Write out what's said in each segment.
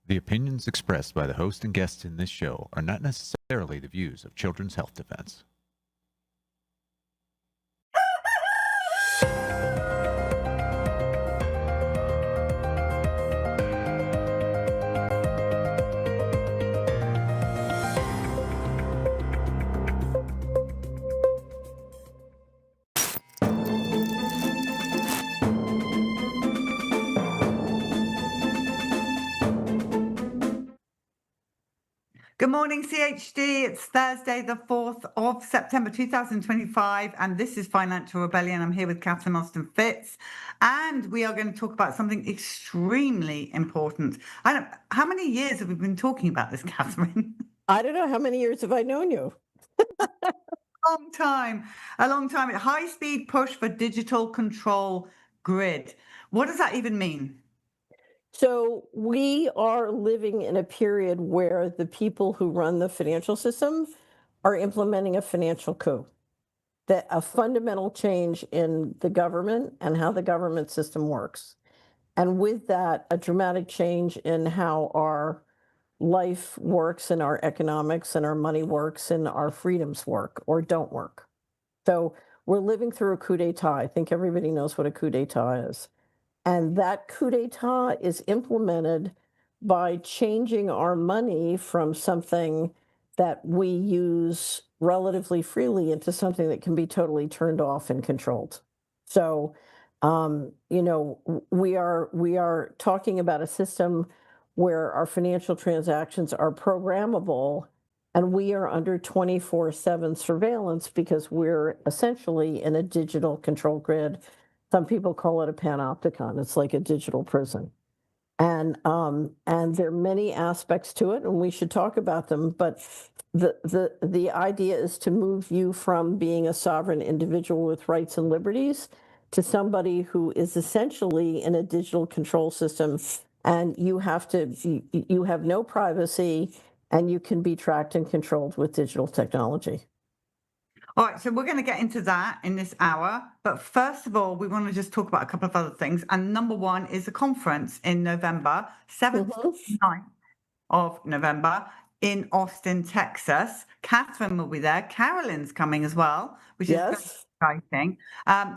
The opinions expressed by the host and guests in this show are not necessarily the views of Children's Health Defense. Good morning, CHD. It's Thursday, the 4th of September, 2025, and this is Financial Rebellion. I'm here with Catherine Austin-Fitz, and we are going to talk about something extremely important. How many years have we been talking about this, Catherine? I don't know. How many years have I known you? A long time. High-speed push for digital control grid. What does that even mean? So we are living in a period where the people who run the financial system are implementing a financial coup, that a fundamental change in the government and how the government system works. And with that, a dramatic change in how our life works and our economics and our money works and our freedoms work or don't work. So we're living through a coup d'etat. I think everybody knows what a coup d'etat is. And that coup d'etat is implemented by changing our money from something that we use relatively freely into something that can be totally turned off and controlled. So, we are talking about a system where our financial transactions are programmable, and we are under 24/7 surveillance because we're essentially in a digital control grid. Some people call it a panopticon. It's like a digital prison. And there are many aspects to it, and we should talk about them. But the idea is to move you from being a sovereign individual with rights and liberties to somebody who is essentially in a digital control system, and you have no privacy, and you can be tracked and controlled with digital technology. All right, so we're going to get into that in this hour. But first of all, we want to just talk about a couple of other things. And number one is a conference in November, 7th to 9th of November in Austin, Texas. Catherine will be there. Carolyn's coming as well, which is very exciting.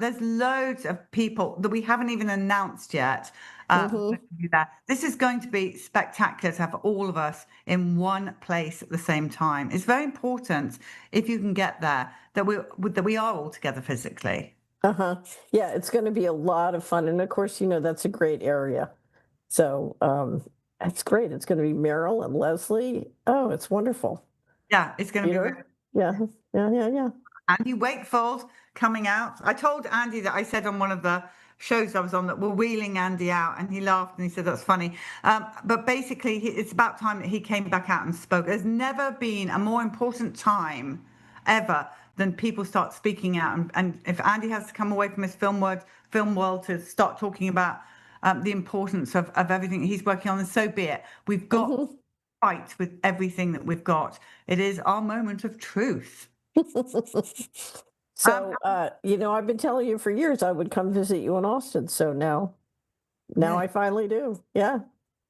There's loads of people that we haven't even announced yet. This is going to be spectacular to have all of us in one place at the same time. It's very important, if you can get there, that we are all together physically. Yeah, it's going to be a lot of fun. And of course, that's a great area. So it's great. It's going to be Meryl and Leslie. Oh, it's wonderful. Yeah, it's going to be great. Yeah. Andy Wakefold coming out. I told Andy that I said on one of the shows I was on that we're wheeling Andy out, and he laughed and he said that's funny. But basically, it's about time that he came back out and spoke. There's never been a more important time ever than people start speaking out. And if Andy has to come away from his film world to start talking about the importance of everything he's working on, and so be it. We've got to fight with everything that we've got. It is our moment of truth. So, I've been telling you for years I would come visit you in Austin. So now I finally do. Yeah.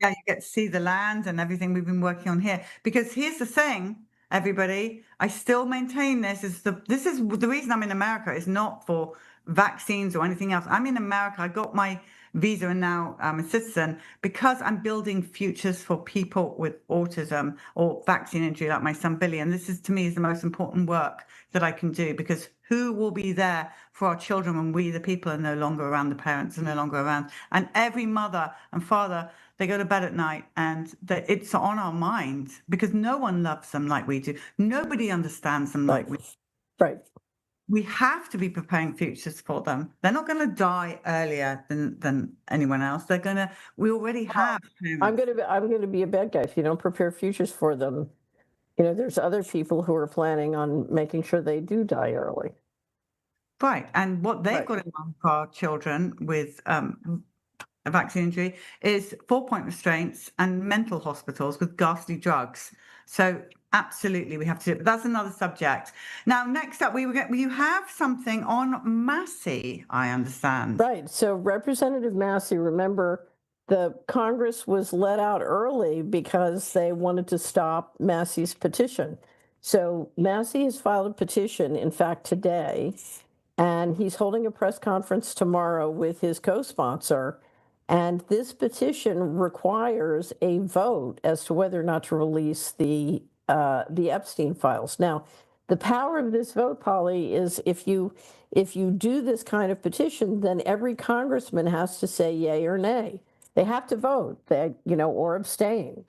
Yeah, you get to see the land and everything we've been working on here. Because here's the thing, everybody, I still maintain this is the reason I'm in America is not for vaccines or anything else. I'm in America. I got my visa and now I'm a citizen because I'm building futures for people with autism or vaccine injury like my son Billy. And this is, to me, is the most important work that I can do, because who will be there for our children when we, the people, are no longer around, the parents are no longer around. And every mother and father, they go to bed at night and it's on our minds because no one loves them like we do. Nobody understands them like we do. Right. We have to be preparing futures for them. They're not going to die earlier than anyone else. We already have. I'm going to be a bad guy if you don't prepare futures for them. There's other people who are planning on making sure they do die early. Right. And what they've got in mind for our children with a vaccine injury is 4-point restraints and mental hospitals with ghastly drugs. So absolutely, we have to do it. But that's another subject. Now, next up, you have something on Massey, I understand. Right. So Representative Massey, remember the Congress was let out early because they wanted to stop Massey's petition. So Massey has filed a petition, in fact, today, and he's holding a press conference tomorrow with his co-sponsor. And this petition requires a vote as to whether or not to release the Epstein files. Now, the power of this vote, Polly, is if you do this kind of petition, then every congressman has to say yay or nay. They have to vote, or abstain.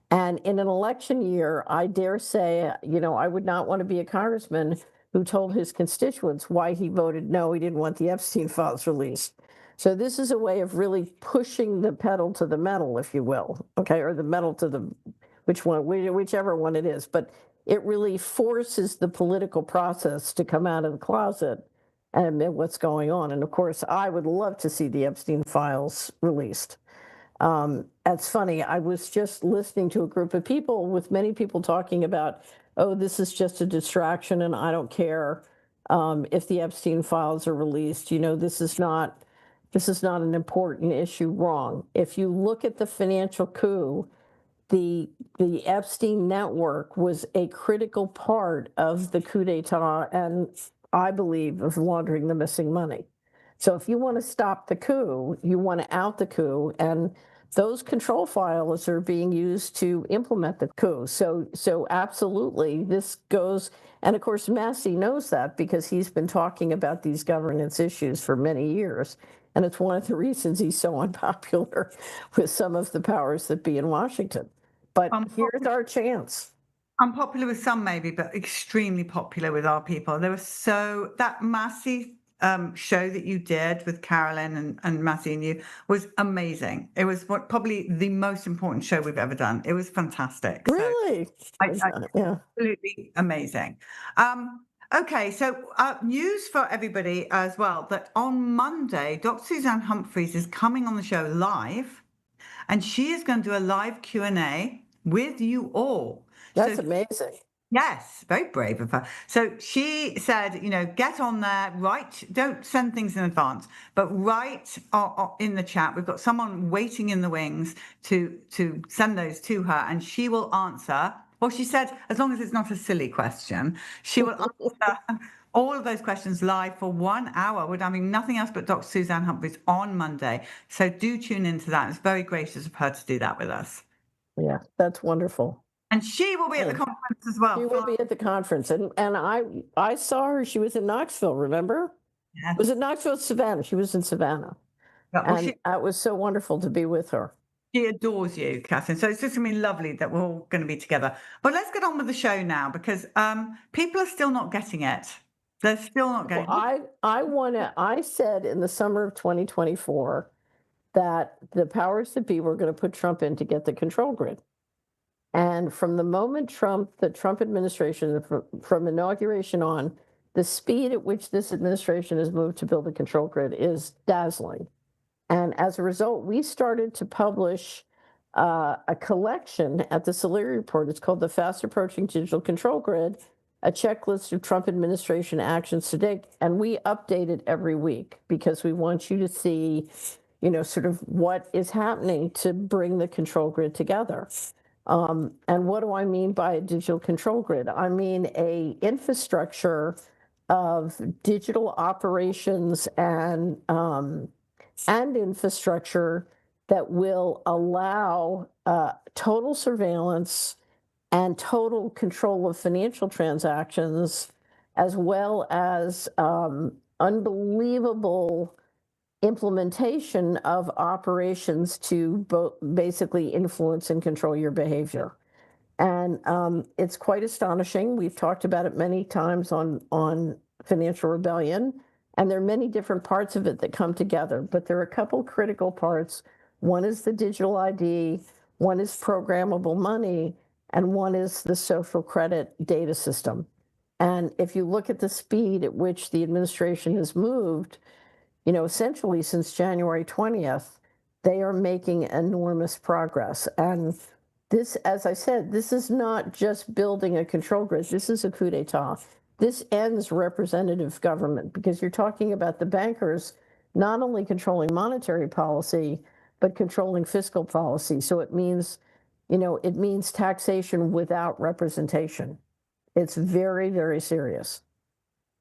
And in an election year, I dare say, I would not want to be a congressman who told his constituents why he voted no, he didn't want the Epstein files released. So this is a way of really pushing the pedal to the metal, if you will, okay, or the metal to the, whichever one it is. But it really forces the political process to come out of the closet and admit what's going on. And of course, I would love to see the Epstein files released. It's funny, I was just listening to a group of people with many people talking about, oh, this is just a distraction and I don't care if the Epstein files are released. This is not an important issue. Wrong. If you look at the financial coup, the Epstein network was a critical part of the coup d'etat and, I believe, of laundering the missing money. So if you want to stop the coup, you want to out the coup, and those control files are being used to implement the coup. So absolutely, this goes, and of course, Massey knows that because he's been talking about these governance issues for many years. And it's one of the reasons he's so unpopular with some of the powers that be in Washington. But here's our chance. Unpopular with some maybe, but extremely popular with our people. That Massey show that you did with Carolyn and Massey and you was amazing. It was probably the most important show we've ever done. It was fantastic. Really? Yeah. Absolutely amazing. Okay, so news for everybody as well, that on Monday, Dr. Suzanne Humphries is coming on the show live, and she is going to do a live Q&A with you all. That's amazing. Yes, very brave of her. So she said, get on there, don't send things in advance, but write in the chat. We've got someone waiting in the wings to send those to her, and she will answer. Well, she said, as long as it's not a silly question, she will answer all of those questions live for 1 hour. We're having nothing else but Dr. Suzanne Humphries on Monday. So do tune into that. It's very gracious of her to do that with us. Yeah, that's wonderful. And she will be at the conference as well. She will be at the conference. And I saw her. She was in Knoxville, remember? Yes. Was it Knoxville or Savannah? She was in Savannah. Yeah, and it was so wonderful to be with her. She adores you, Catherine. So it's just going to be lovely that we're all going to be together. But let's get on with the show now, because people are still not getting it. They're still not getting it. I said in the summer of 2024 that the powers that be were going to put Trump in to get the control grid. And from the moment the Trump administration, from inauguration on, the speed at which this administration has moved to build a control grid is dazzling. And as a result, we started to publish a collection at the Solari Report. It's called The Fast Approaching Digital Control Grid, a checklist of Trump administration actions to date. And we update it every week because we want you to see, sort of what is happening to bring the control grid together. And what do I mean by a digital control grid? I mean a infrastructure of digital operations and infrastructure that will allow total surveillance and total control of financial transactions, as well as unbelievable implementation of operations to basically influence and control your behavior. And it's quite astonishing. We've talked about it many times on Financial Rebellion, and there are many different parts of it that come together, but there are a couple critical parts. One is the digital ID, one is programmable money, and one is the social credit data system. And if you look at the speed at which the administration has moved, essentially since January 20th, they are making enormous progress. And this, as I said, this is not just building a control grid. This is a coup d'etat. This ends representative government because you're talking about the bankers not only controlling monetary policy, but controlling fiscal policy. So it means, it means taxation without representation. It's very, very serious.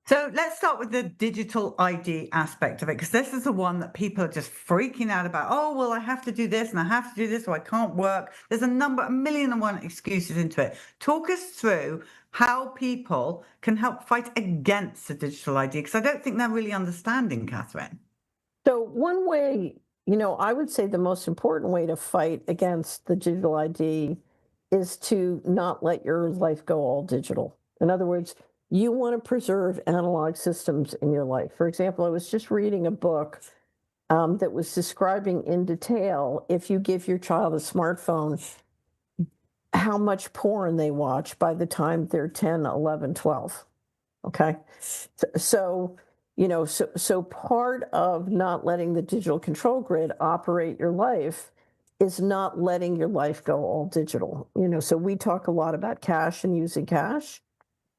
So let's start with the digital ID aspect of it, because this is the one that people are just freaking out about. Oh, well, I have to do this and I have to do this, or I can't work. There's a million and one excuses into it. Talk us through how people can help fight against the digital ID, because I don't think they're really understanding, Catherine. So one way, I would say the most important way to fight against the digital ID is to not let your life go all digital. In other words, you want to preserve analog systems in your life. For example, I was just reading a book that was describing in detail, if you give your child a smartphone, how much porn they watch by the time they're 10, 11, 12. Okay. So part of not letting the digital control grid operate your life is not letting your life go all digital. So we talk a lot about cash and using cash.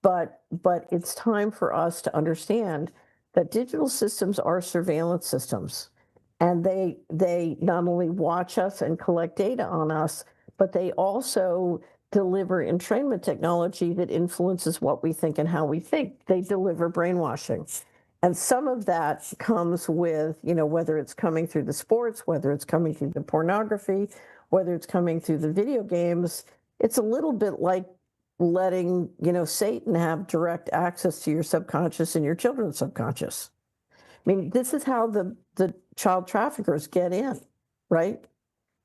But it's time for us to understand that digital systems are surveillance systems, and they not only watch us and collect data on us, but they also deliver entrainment technology that influences what we think and how we think. They deliver brainwashing. And some of that comes with, whether it's coming through the sports, whether it's coming through the pornography, whether it's coming through the video games. It's a little bit like letting, Satan have direct access to your subconscious and your children's subconscious. I mean, this is how the child traffickers get in, right?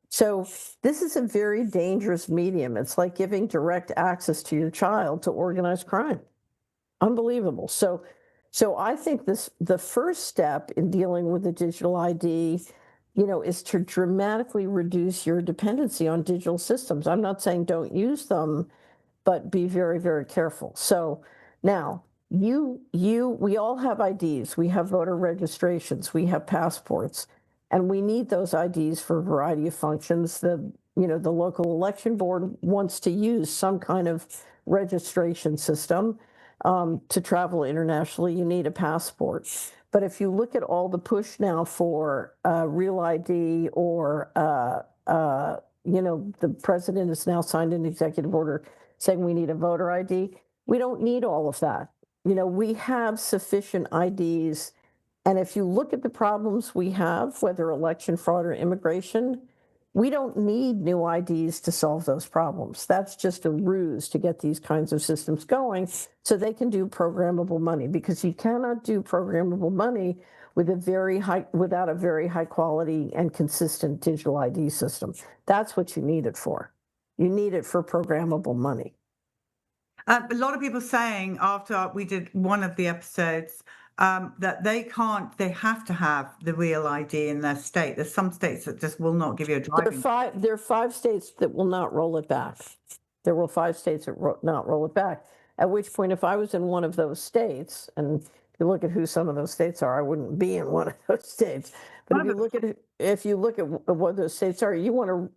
So this is a very dangerous medium. It's like giving direct access to your child to organized crime. Unbelievable. So I think the first step in dealing with the digital ID, is to dramatically reduce your dependency on digital systems. I'm not saying don't use them, but be very, very careful. So now we all have IDs. We have voter registrations. We have passports, and we need those IDs for a variety of functions. The local election board wants to use some kind of registration system. To travel internationally, you need a passport. But if you look at all the push now for real ID, or the president has now signed an executive order saying we need a voter ID. We don't need all of that. We have sufficient IDs. And if you look at the problems we have, whether election fraud or immigration, we don't need new IDs to solve those problems. That's just a ruse to get these kinds of systems going so they can do programmable money, because you cannot do programmable money without a very high quality and consistent digital ID system. That's what you need it for. You need it for programmable money. A lot of people saying after we did one of the episodes that they have to have the real ID in their state. There's some states that just will not give you a driving. There are 5 states that will not roll it back. There were 5 states that not roll it back. At which point, if I was in one of those states, and if you look at who some of those states are, I wouldn't be in one of those states. But if you look at what those states are, you want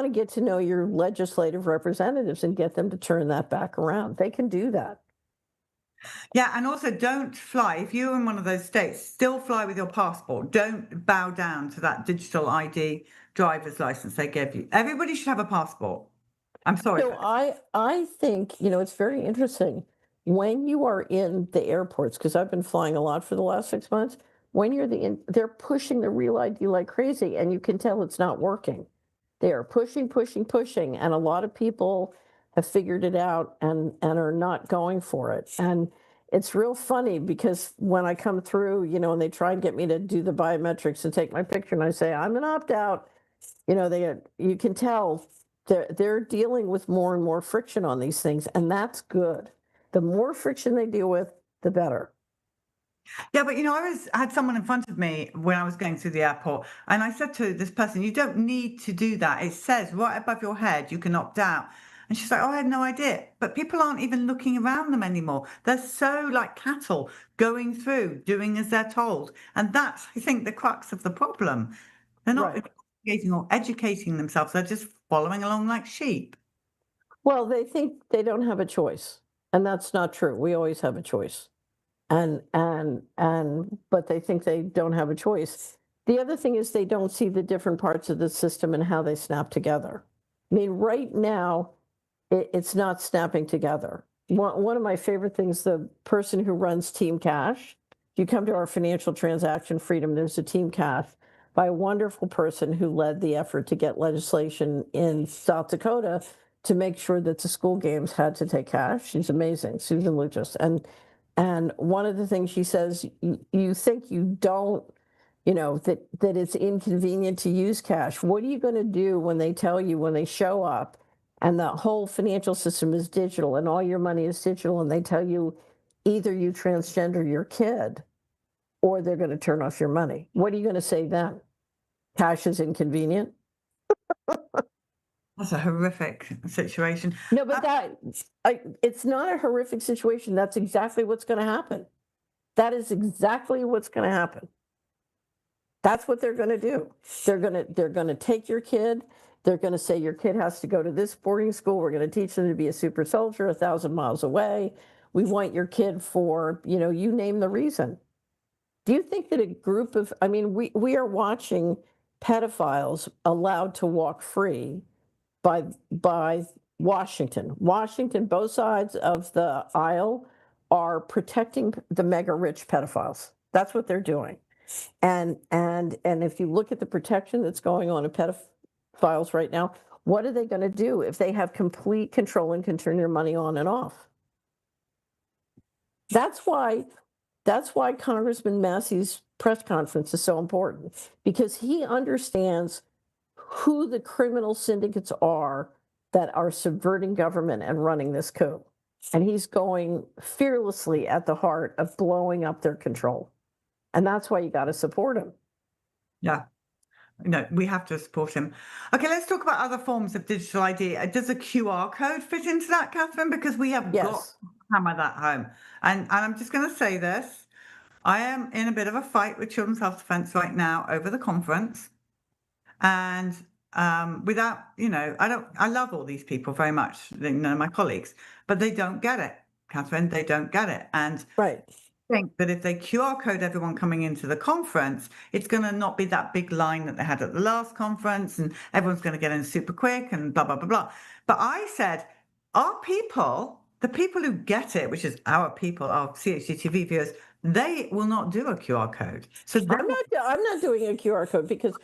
to get to know your legislative representatives and get them to turn that back around. They can do that. Yeah, and also don't fly. If you're in one of those states, still fly with your passport. Don't bow down to that digital ID driver's license they give you. Everybody should have a passport. I'm sorry. So I think, it's very interesting. When you are in the airports, because I've been flying a lot for the last 6 months, when they're pushing the real ID like crazy, and you can tell it's not working. They are pushing, and a lot of people have figured it out and are not going for it. And it's real funny, because when I come through, and they try and get me to do the biometrics and take my picture, and I say, I'm an opt-out, you can tell they're dealing with more and more friction on these things, and that's good. The more friction they deal with, the better. Yeah, but I had someone in front of me when I was going through the airport, and I said to this person, you don't need to do that. It says right above your head, you can opt out. And she's like, oh, I had no idea. But people aren't even looking around them anymore. They're so like cattle going through, doing as they're told. And that's, I think, the crux of the problem. They're not investigating or educating themselves. They're just following along like sheep. Well, they think they don't have a choice. And that's not true. We always have a choice. But they think they don't have a choice. The other thing is they don't see the different parts of the system and how they snap together. I mean, right now, it's not snapping together. One of my favorite things, the person who runs Team Cash, if you come to our financial transaction freedom, there's a Team Cash by a wonderful person who led the effort to get legislation in South Dakota to make sure that the school games had to take cash. She's amazing, Susan Lucas. And one of the things she says, you think you don't, that it's inconvenient to use cash. What are you going to do when they tell you, when they show up and the whole financial system is digital and all your money is digital, and they tell you either you transgender your kid or they're going to turn off your money? What are you going to say then? Cash is inconvenient? That's a horrific situation. No, but it's not a horrific situation. That's exactly what's going to happen. That is exactly what's going to happen. That's what they're going to do. They're going to take your kid. They're going to say your kid has to go to this boarding school. We're going to teach them to be a super soldier 1,000 miles away. We want your kid for, you name the reason. Do you think that a group of, we are watching pedophiles allowed to walk free by Washington. Washington, both sides of the aisle are protecting the mega rich pedophiles. That's what they're doing. And if you look at the protection that's going on in pedophiles right now, what are they going to do if they have complete control and can turn your money on and off? That's why Congressman Massey's press conference is so important, because he understands who the criminal syndicates are that are subverting government and running this coup. And he's going fearlessly at the heart of blowing up their control. And that's why you got to support him. Yeah. No, we have to support him. Okay, let's talk about other forms of digital ID. Does a QR code fit into that, Catherine? Because we have got to hammer that home. And I'm just going to say this. I am in a bit of a fight with Children's Health Defence right now over the conference. And without, I love all these people very much, my colleagues, but they don't get it, Catherine. They don't get it. And right. I think that if they QR code everyone coming into the conference, it's going to not be that big line that they had at the last conference, and everyone's going to get in super quick and blah, blah, blah, blah. But I said, our people, the people who get it, which is our people, our CHDTV viewers, they will not do a QR code. So I'm not doing a QR code, because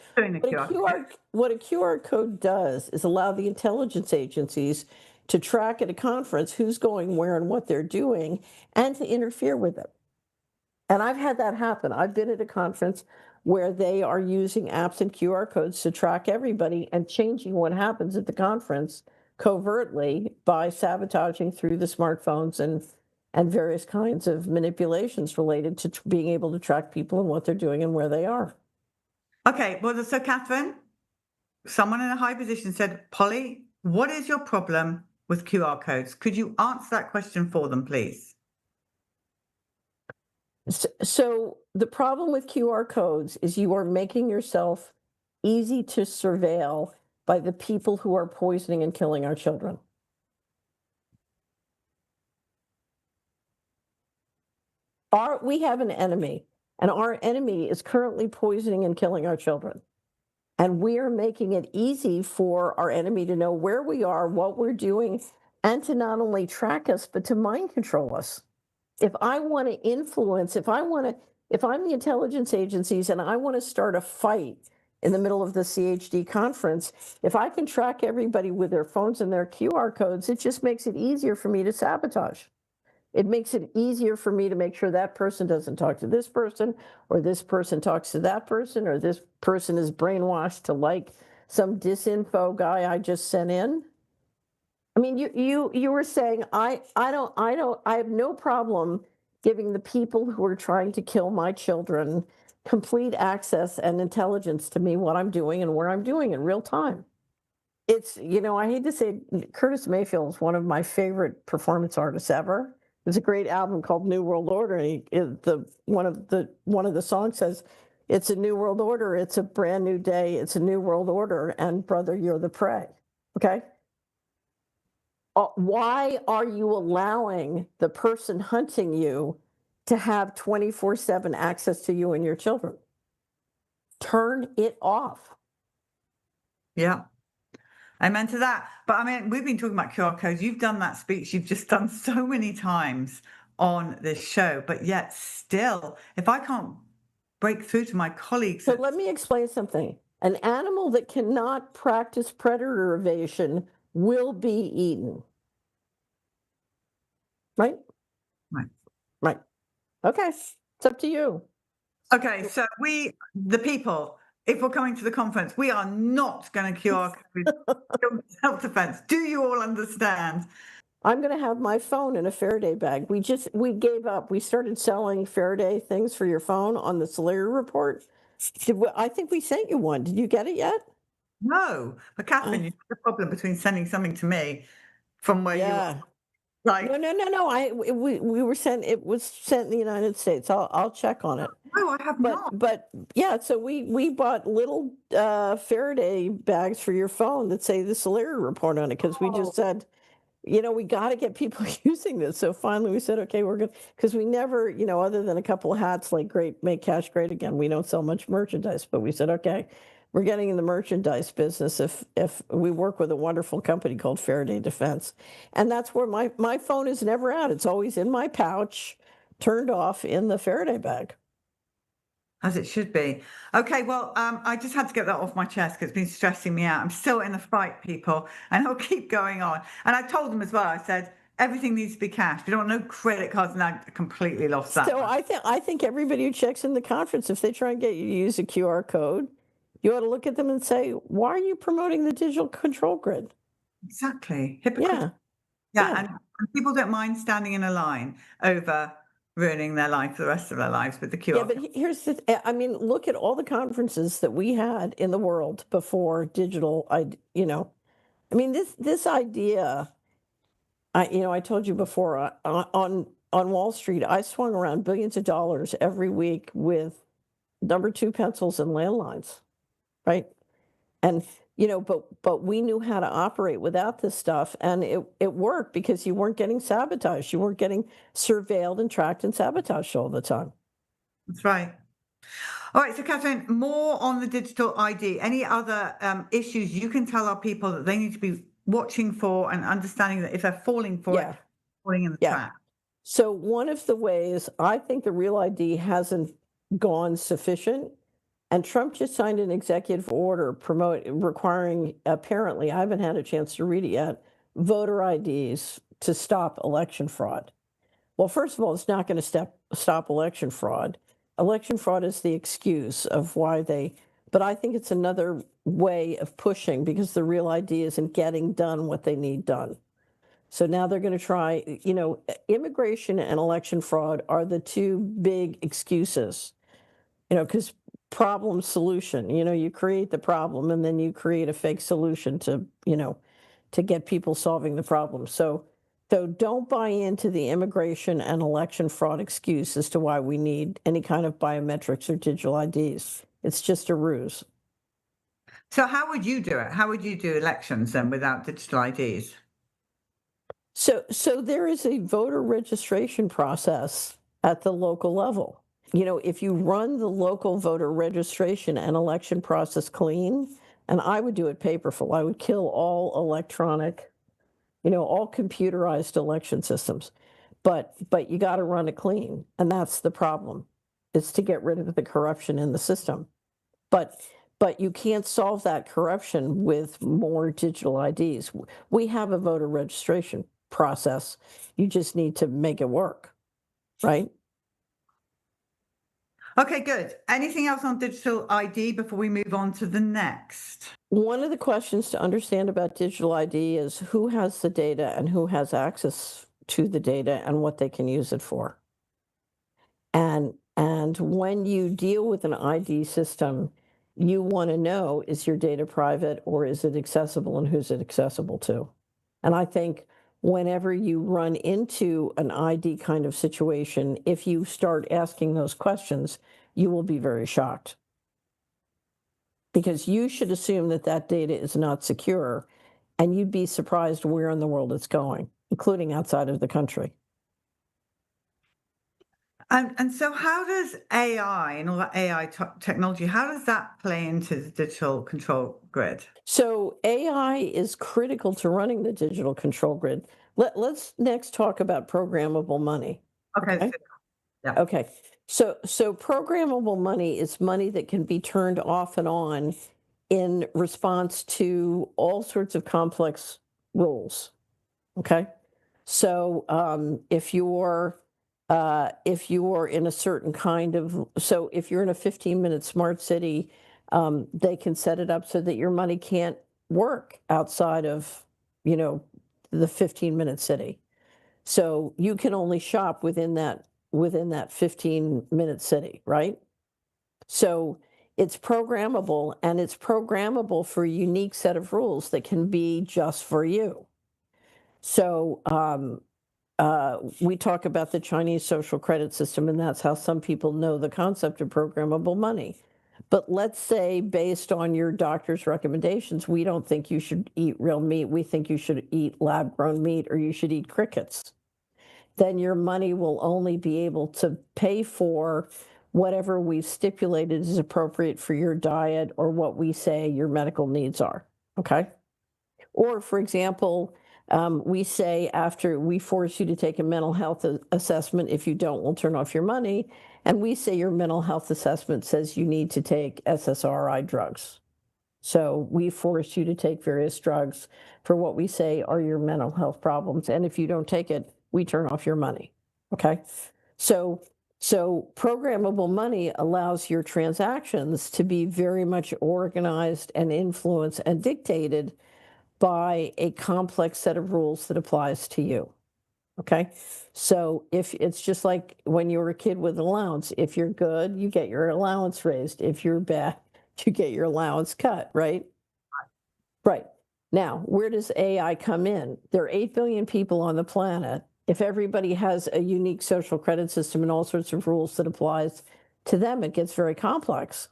what a QR code does is allow the intelligence agencies to track at a conference who's going where and what they're doing, and to interfere with it. And I've had that happen. I've been at a conference where they are using apps and QR codes to track everybody and changing what happens at the conference covertly by sabotaging through the smartphones and various kinds of manipulations related to being able to track people and what they're doing and where they are. Okay, well, so Catherine, someone in a high position said, Polly, what is your problem with QR codes? Could you answer that question for them, please? So the problem with QR codes is you are making yourself easy to surveil by the people who are poisoning and killing our children. We have an enemy, and our enemy is currently poisoning and killing our children. And we are making it easy for our enemy to know where we are, what we're doing, and to not only track us, but to mind control us. If I want to influence, if I'm the intelligence agencies and I want to start a fight in the middle of the CHD conference, if I can track everybody with their phones and their QR codes, it just makes it easier for me to sabotage. It makes it easier for me to make sure that person doesn't talk to this person, or this person talks to that person, or this person is brainwashed to like some disinfo guy I just sent in. I mean, you were saying I have no problem giving the people who are trying to kill my children complete access and intelligence to me, what I'm doing and where I'm doing in real time. It's, I hate to say it, Curtis Mayfield is one of my favorite performance artists ever. There's a great album called New World Order, and one of the songs says, "It's a new world order, it's a brand new day, it's a new world order, and brother, you're the prey." Okay? Why are you allowing the person hunting you to have 24/7 access to you and your children? turn it off. Yeah. Amen to that. But I mean, we've been talking about QR codes. You've done that speech you've just done so many times on this show, but yet still, if I can't break through to my colleagues. So let me explain something. An animal that cannot practice predator evasion will be eaten. Right? Right. Right. Okay. It's up to you. Okay, so the people, if we're coming to the conference, we are not going to QR code self-defense. Do you all understand? I'm going to have my phone in a Faraday bag. We gave up. We started selling Faraday things for your phone on the Solari report. I think we sent you one. Did you get it yet? No, but Catherine, you have a problem between sending something to me from where you are. Like, No. We were sent. It was sent in the United States. I'll check on it. no, I have not. But yeah, so we bought little Faraday bags for your phone that say the Solari report on it because we just said, we got to get people using this. So finally we said, okay, we're good. Because we never, other than a couple of hats like Great Make Cash Great Again, we don't sell much merchandise. But we said, okay, we're getting in the merchandise business if we work with a wonderful company called Faraday Defense. And that's where my phone is never out. It's always in my pouch, turned off in the Faraday bag. As it should be. Okay, well, I just had to get that off my chest because it's been stressing me out. I'm still in the fight, people, and I'll keep going on. And I told them as well, I said, everything needs to be cash. We don't want no credit cards, and I completely lost that. So I think everybody who checks in the conference, if they try and get you to use a QR code, you ought to look at them and say, why are you promoting the digital control grid? Exactly. Hypocritical. Yeah. And people don't mind standing in a line over ruining their life for the rest of their lives with the QR. Yeah, but here's look at all the conferences that we had in the world before digital. This idea. I told you before on Wall Street, I swung around billions of dollars every week with number 2 pencils and landlines, right? And but we knew how to operate without this stuff, and it worked because you weren't getting sabotaged, you weren't getting surveilled and tracked and sabotaged all the time. That's right. All right, so Catherine, more on the digital ID. Any other issues you can tell our people that they need to be watching for and understanding that if they're falling for it, falling in the trap? So one of the ways I think the Real ID hasn't gone sufficient, and Trump just signed an executive order requiring, apparently, I haven't had a chance to read it yet, voter IDs to stop election fraud. Well, first of all, it's not going to stop election fraud. Election fraud is the excuse of why but I think it's another way of pushing because the Real ID isn't getting done what they need done. So now they're going to try, immigration and election fraud are the two big excuses, because problem solution, you create the problem and then you create a fake solution to get people solving the problem. So don't buy into the immigration and election fraud excuse as to why we need any kind of biometrics or digital IDs. It's just a ruse. So how would you do it? How would you do elections then without digital IDs? So there is a voter registration process at the local level. If you run the local voter registration and election process clean, and I would do it paperful, I would kill all electronic, all computerized election systems. But you got to run it clean, and that's the problem, is to get rid of the corruption in the system. But you can't solve that corruption with more digital IDs. We have a voter registration process. You just need to make it work, right? Okay, good. Anything else on digital ID before we move on to the next? One of the questions to understand about digital ID is who has the data and who has access to the data and what they can use it for. And when you deal with an ID system, you want to know, is your data private or is it accessible, and who's it accessible to? And I think whenever you run into an ID kind of situation, if you start asking those questions, you will be very shocked. Because you should assume that data is not secure, and you'd be surprised where in the world it's going, including outside of the country. And so how does AI and all that AI technology, how does that play into the digital control grid? So AI is critical to running the digital control grid. Let's next talk about programmable money. Okay, Okay. so, yeah. Okay. So programmable money is money that can be turned off and on in response to all sorts of complex rules. Okay. So if you're in a certain kind of, so if you're in a 15-minute smart city, they can set it up so that your money can't work outside of, you know, the 15-minute city. So you can only shop within that 15-minute city, right? So it's programmable, and it's programmable for a unique set of rules that can be just for you. So we talk about the Chinese social credit system, and that's how some people know the concept of programmable money. But let's say, based on your doctor's recommendations, we don't think you should eat real meat. We think you should eat lab grown meat, or you should eat crickets. Then your money will only be able to pay for whatever we've stipulated is appropriate for your diet or what we say your medical needs are. Okay. Or, for example, we say after we force you to take a mental health assessment, if you don't, we'll turn off your money. And we say your mental health assessment says you need to take SSRI drugs. So we force you to take various drugs for what we say are your mental health problems. And if you don't take it, we turn off your money. Okay. So programmable money allows your transactions to be very much organized and influenced and dictated by a complex set of rules that applies to you. Okay. So if it's just like when you were a kid with allowance, if you're good, you get your allowance raised. If you're bad, you get your allowance cut, right? Right. Now, where does AI come in? There are 8 billion people on the planet. If everybody has a unique social credit system and all sorts of rules that applies to them, it gets very complex.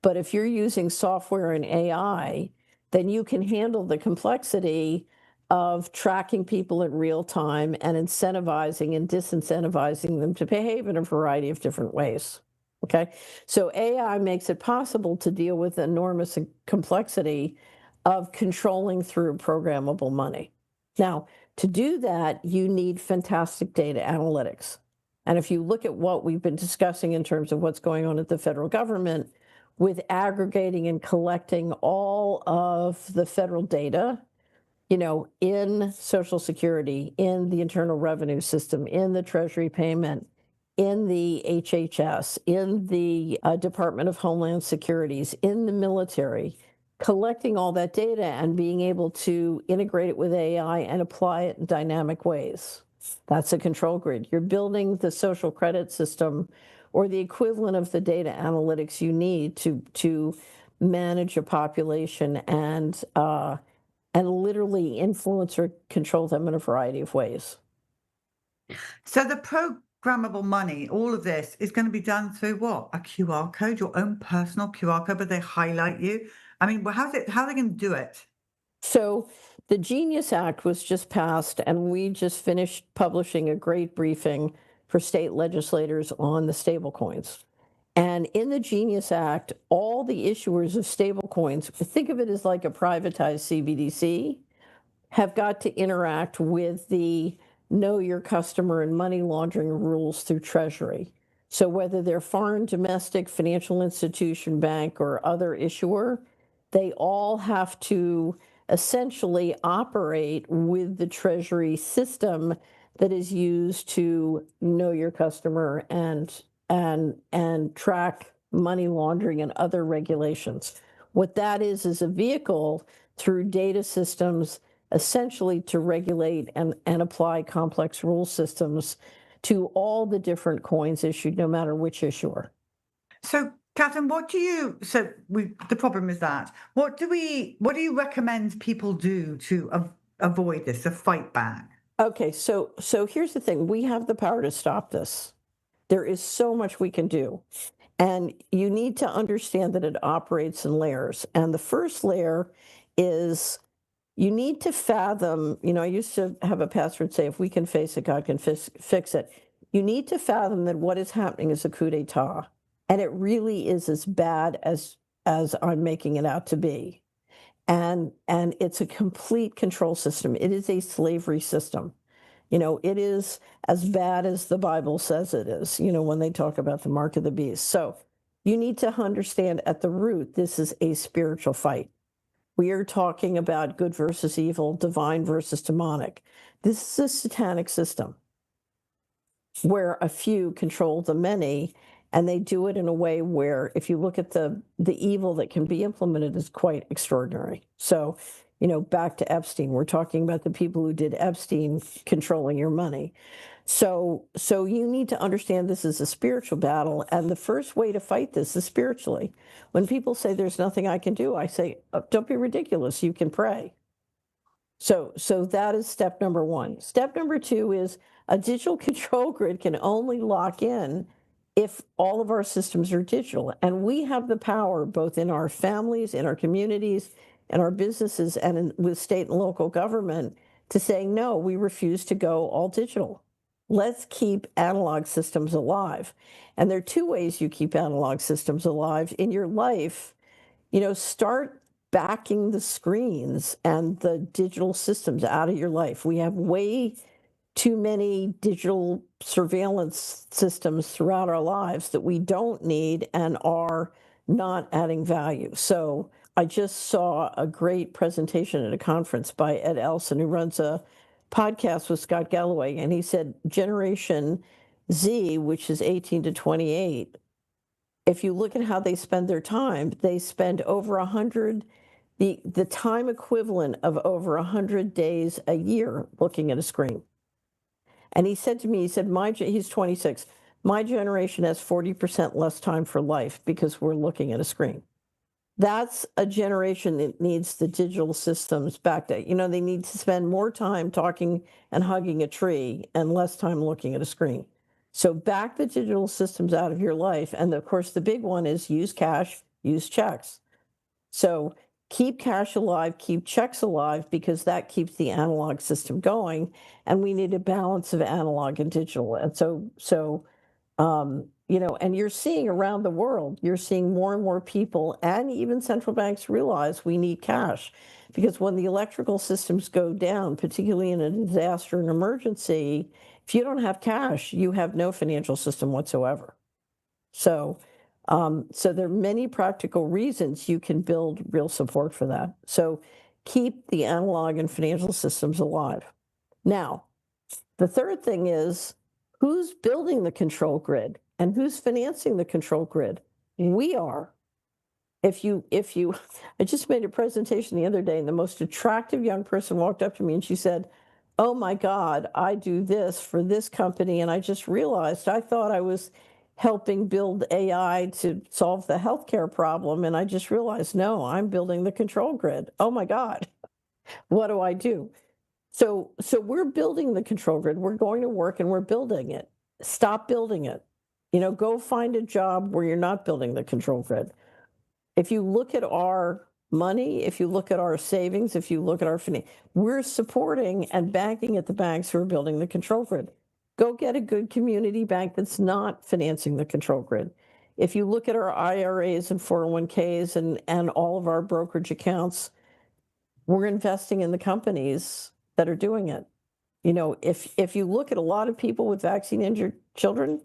But if you're using software and AI, then you can handle the complexity of tracking people in real time and incentivizing and disincentivizing them to behave in a variety of different ways. Okay. So AI makes it possible to deal with enormous complexity of controlling through programmable money. Now, to do that, you need fantastic data analytics. And if you look at what we've been discussing in terms of what's going on at the federal government, with aggregating and collecting all of the federal data, in Social Security, in the Internal Revenue System, in the Treasury payment, in the HHS, in the Department of Homeland Securities, in the military, collecting all that data and being able to integrate it with AI and apply it in dynamic ways. That's a control grid. You're building the social credit system or the equivalent of the data analytics you need to manage a population and literally influence or control them in a variety of ways. So the programmable money, all of this is going to be done through what? A QR code, your own personal QR code, but they highlight you. I mean, how are they going to do it? So the Genius Act was just passed, and we just finished publishing a great briefing for state legislators on the stablecoins. And in the Genius Act, all the issuers of stablecoins, think of it as like a privatized CBDC, have got to interact with the know your customer and money laundering rules through Treasury. So whether they're foreign, domestic, financial institution, bank, or other issuer, they all have to essentially operate with the Treasury system that is used to know your customer and track money laundering and other regulations. What that is a vehicle through data systems essentially to regulate and apply complex rule systems to all the different coins issued, no matter which issuer. So, Catherine, the problem is that, what do you recommend people do to avoid this, to fight back? Okay, so here's the thing. We have the power to stop this. There is so much we can do. And you need to understand that it operates in layers. And the first layer is you need to fathom, I used to have a pastor say, if we can face it, God can fix it. you need to fathom that what is happening is a coup d'etat, and it really is as bad as I'm making it out to be. And it's a complete control system. It is a slavery system. It is as bad as the Bible says it is, when they talk about the mark of the beast. So you need to understand at the root, this is a spiritual fight. We are talking about good versus evil, divine versus demonic. This is a satanic system where a few control the many, and they do it in a way where, if you look at the evil that can be implemented, is quite extraordinary. So, back to Epstein, we're talking about the people who did Epstein controlling your money. So you need to understand this is a spiritual battle, and the first way to fight this is spiritually. When people say there's nothing I can do, I say, don't be ridiculous, you can pray. So that is step number one. Step number two is a digital control grid can only lock in if all of our systems are digital. And we have the power, both in our families, in our communities, in our businesses, and with state and local government, to say, no, we refuse to go all digital. Let's keep analog systems alive. And there are two ways you keep analog systems alive in your life. Start backing the screens and the digital systems out of your life. We have way too many digital surveillance systems throughout our lives that we don't need and are not adding value. So I just saw a great presentation at a conference by Ed Elson, who runs a podcast with Scott Galloway, and he said Generation Z, which is 18 to 28, if you look at how they spend their time, they spend over 100, the time equivalent of over 100 days a year looking at a screen. And he said to me, he's 26, my generation has 40% less time for life because we're looking at a screen. That's a generation that needs the digital systems back to, they need to spend more time talking and hugging a tree and less time looking at a screen. So back the digital systems out of your life. And of course, the big one is use cash, use checks. So keep cash alive, keep checks alive, because that keeps the analog system going. And we need a balance of analog and digital. And and you're seeing around the world, you're seeing more and more people, and even central banks, realize we need cash, because when the electrical systems go down, particularly in a disaster and emergency, if you don't have cash, you have no financial system whatsoever. So there are many practical reasons you can build real support for that. So keep the analog and financial systems alive. Now, the third thing is, who's building the control grid and who's financing the control grid? We are. I just made a presentation the other day, and the most attractive young person walked up to me and she said, oh my God, I do this for this company, and I just realized I thought I was helping build AI to solve the healthcare problem, and I just realized, no, I'm building the control grid. Oh my God, what do I do? So we're building the control grid. We're going to work and we're building it. Stop building it. Go find a job where you're not building the control grid. If you look at our money, if you look at our savings, if you look at our finance, we're supporting and banking at the banks who are building the control grid. Go get a good community bank that's not financing the control grid. If you look at our IRAs and 401ks and all of our brokerage accounts, we're investing in the companies that are doing it. If you look at a lot of people with vaccine-injured children,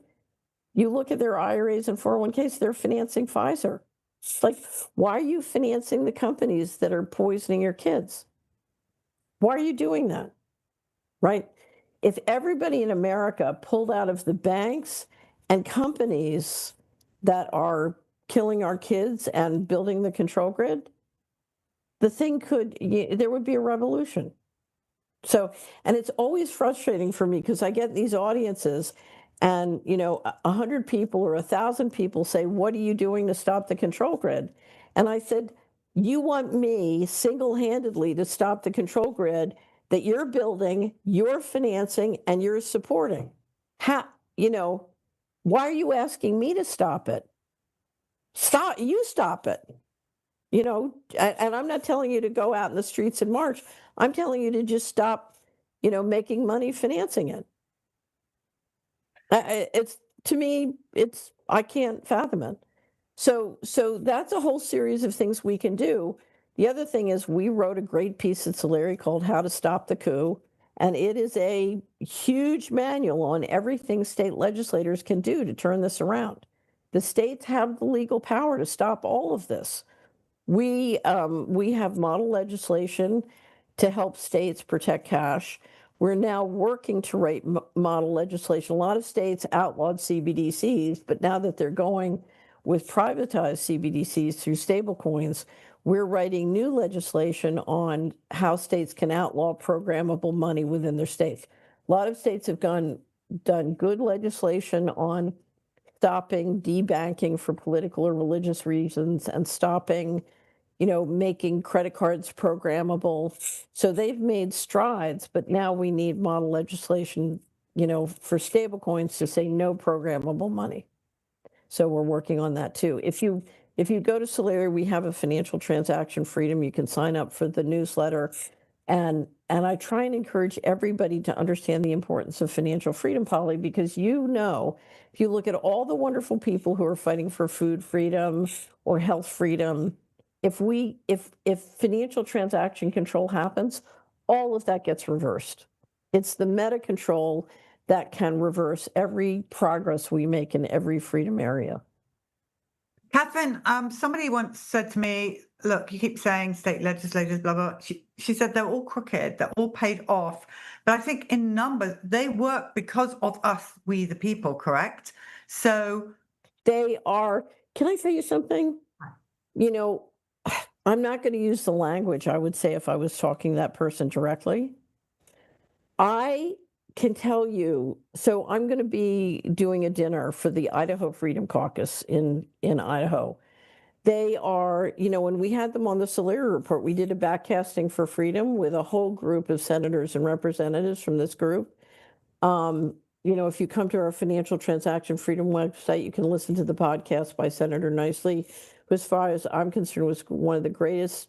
you look at their IRAs and 401ks, they're financing Pfizer. It's like, why are you financing the companies that are poisoning your kids? Why are you doing that? Right? If everybody in America pulled out of the banks and companies that are killing our kids and building the control grid, there would be a revolution. So, and it's always frustrating for me because I get these audiences and, 100 people or 1,000 people say, what are you doing to stop the control grid? And I said, you want me single-handedly to stop the control grid that you're building, you're financing, and you're supporting. Why are you asking me to stop it? Stop it. And I'm not telling you to go out in the streets and march. I'm telling you to just stop, making money financing it. It's, to me, it's, I can't fathom it. So that's a whole series of things we can do. The other thing is we wrote a great piece at Solari called How to Stop the Coup, and it is a huge manual on everything state legislators can do to turn this around. The states have the legal power to stop all of this. We have model legislation to help states protect cash. We're now working to write model legislation. A lot of states outlawed CBDCs, but now that they're going with privatized CBDCs through stablecoins, we're writing new legislation on how states can outlaw programmable money within their states. A lot of states have done good legislation on stopping debanking for political or religious reasons and stopping, making credit cards programmable. So they've made strides, but now we need model legislation, for stablecoins to say no programmable money. So we're working on that too. If you go to Solari, we have a financial transaction freedom. You can sign up for the newsletter. And I try and encourage everybody to understand the importance of financial freedom, Polly, because if you look at all the wonderful people who are fighting for food freedom or health freedom, if financial transaction control happens, all of that gets reversed. It's the meta control that can reverse every progress we make in every freedom area. Catherine, somebody once said to me, look, you keep saying state legislators, blah, blah. She said they're all crooked, they're all paid off. But I think in numbers, they work because of us, we the people, correct? So they are, can I tell you something? I'm not going to use the language I would say if I was talking to that person directly. I can tell you, so I'm going to be doing a dinner for the Idaho Freedom Caucus in Idaho. They are, when we had them on the Solari report, we did a backcasting for freedom with a whole group of senators and representatives from this group. If you come to our financial transaction freedom website, you can listen to the podcast by Senator Nicely, who, as far as I'm concerned, was one of the greatest,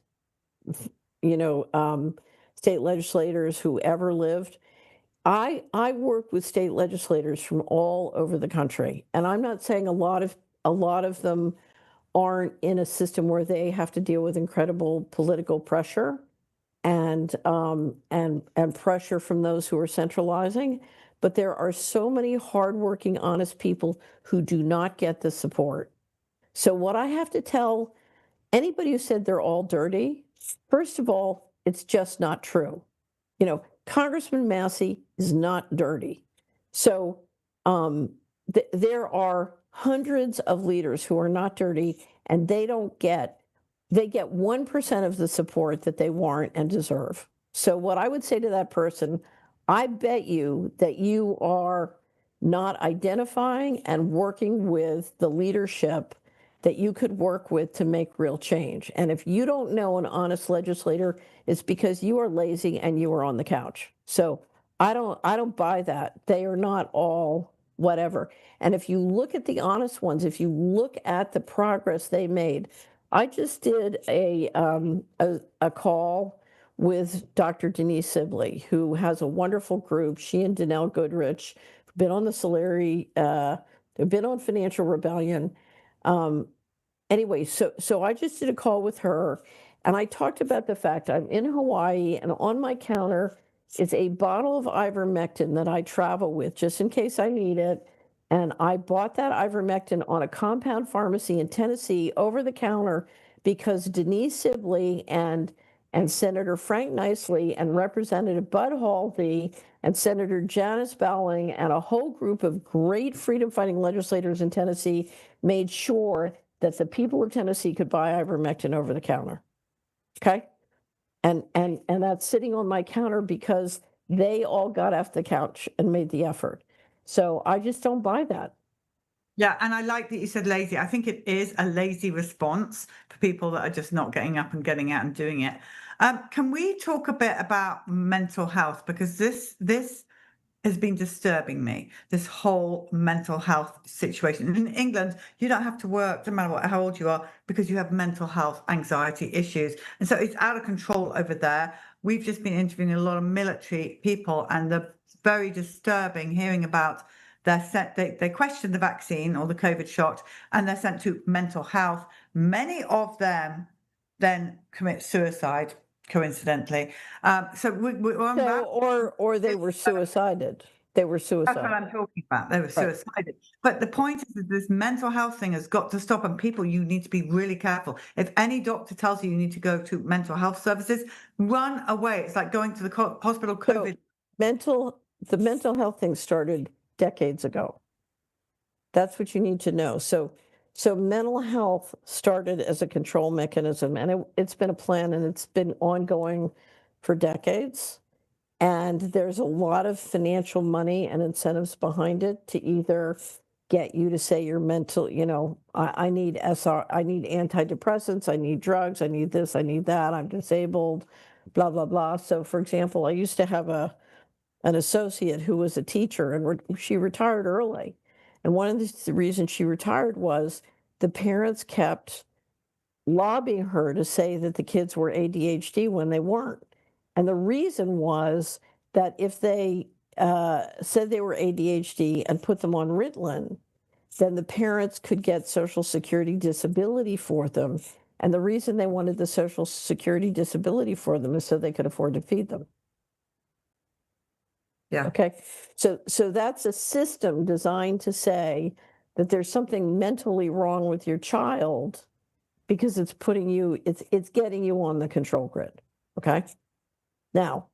state legislators who ever lived. I work with state legislators from all over the country, and I'm not saying a lot of them aren't in a system where they have to deal with incredible political pressure and pressure from those who are centralizing, but there are so many hardworking, honest people who do not get the support. So what I have to tell anybody who said they're all dirty, first of all, it's just not true. Congressman Massey is not dirty. So there are hundreds of leaders who are not dirty, and they get 1% of the support that they warrant and deserve. So what I would say to that person, I bet you that you are not identifying and working with the leadership that you could work with to make real change. And if you don't know an honest legislator, it's because you are lazy and you are on the couch. So I don't buy that. They are not all whatever. And if you look at the honest ones, if you look at the progress they made, I just did a call with Dr. Denise Sibley, who has a wonderful group. She and Danelle Goodrich have been on the Solari, they've been on Financial Rebellion. Anyway, so I just did a call with her, and I talked about the fact I'm in Hawaii, and on my counter is a bottle of ivermectin that I travel with just in case I need it. And I bought that ivermectin on a compound pharmacy in Tennessee over the counter because Denise Sibley and Senator Frank Nicely and Representative Bud Halsey and Senator Janice Bowling and a whole group of great freedom-fighting legislators in Tennessee made sure that the people of Tennessee could buy ivermectin over the counter. Okay? And that's sitting on my counter because they all got off the couch and made the effort. So I just don't buy that. Yeah, and I like that you said lazy. I think it is a lazy response for people that are just not getting up and getting out and doing it. Can we talk a bit about mental health? Because this has been disturbing me, this whole mental health situation. In England, you don't have to work, no matter how old you are, because you have mental health anxiety issues. And so it's out of control over there. We've just been interviewing a lot of military people, and they're very disturbing hearing about they question the vaccine or the COVID shot, and they're sent to mental health. Many of them then commit suicide, coincidentally. So we're on So, that. or they were suicided. They were That's what suicided. I'm talking about. They were Right. suicided. But the point is that this mental health thing has got to stop, and people, you need to be really careful. If any doctor tells you you need to go to mental health services, run away. It's like going to the hospital COVID. So the mental health thing started decades ago. That's what you need to know. So mental health started as a control mechanism, and it's been a plan, and it's been ongoing for decades. And there's a lot of financial money and incentives behind it to either get you to say you're mental, I need I need antidepressants, I need drugs, I need this, I need that, I'm disabled, blah, blah, blah. So for example, I used to have an associate who was a teacher, and she retired early. And one of the reasons she retired was the parents kept lobbying her to say that the kids were ADHD when they weren't. And the reason was that if they said they were ADHD and put them on Ritalin, then the parents could get Social Security disability for them. And the reason they wanted the Social Security disability for them is so they could afford to feed them. Yeah. Okay. So that's a system designed to say that there's something mentally wrong with your child because it's putting you, it's getting you on the control grid. Okay. Now,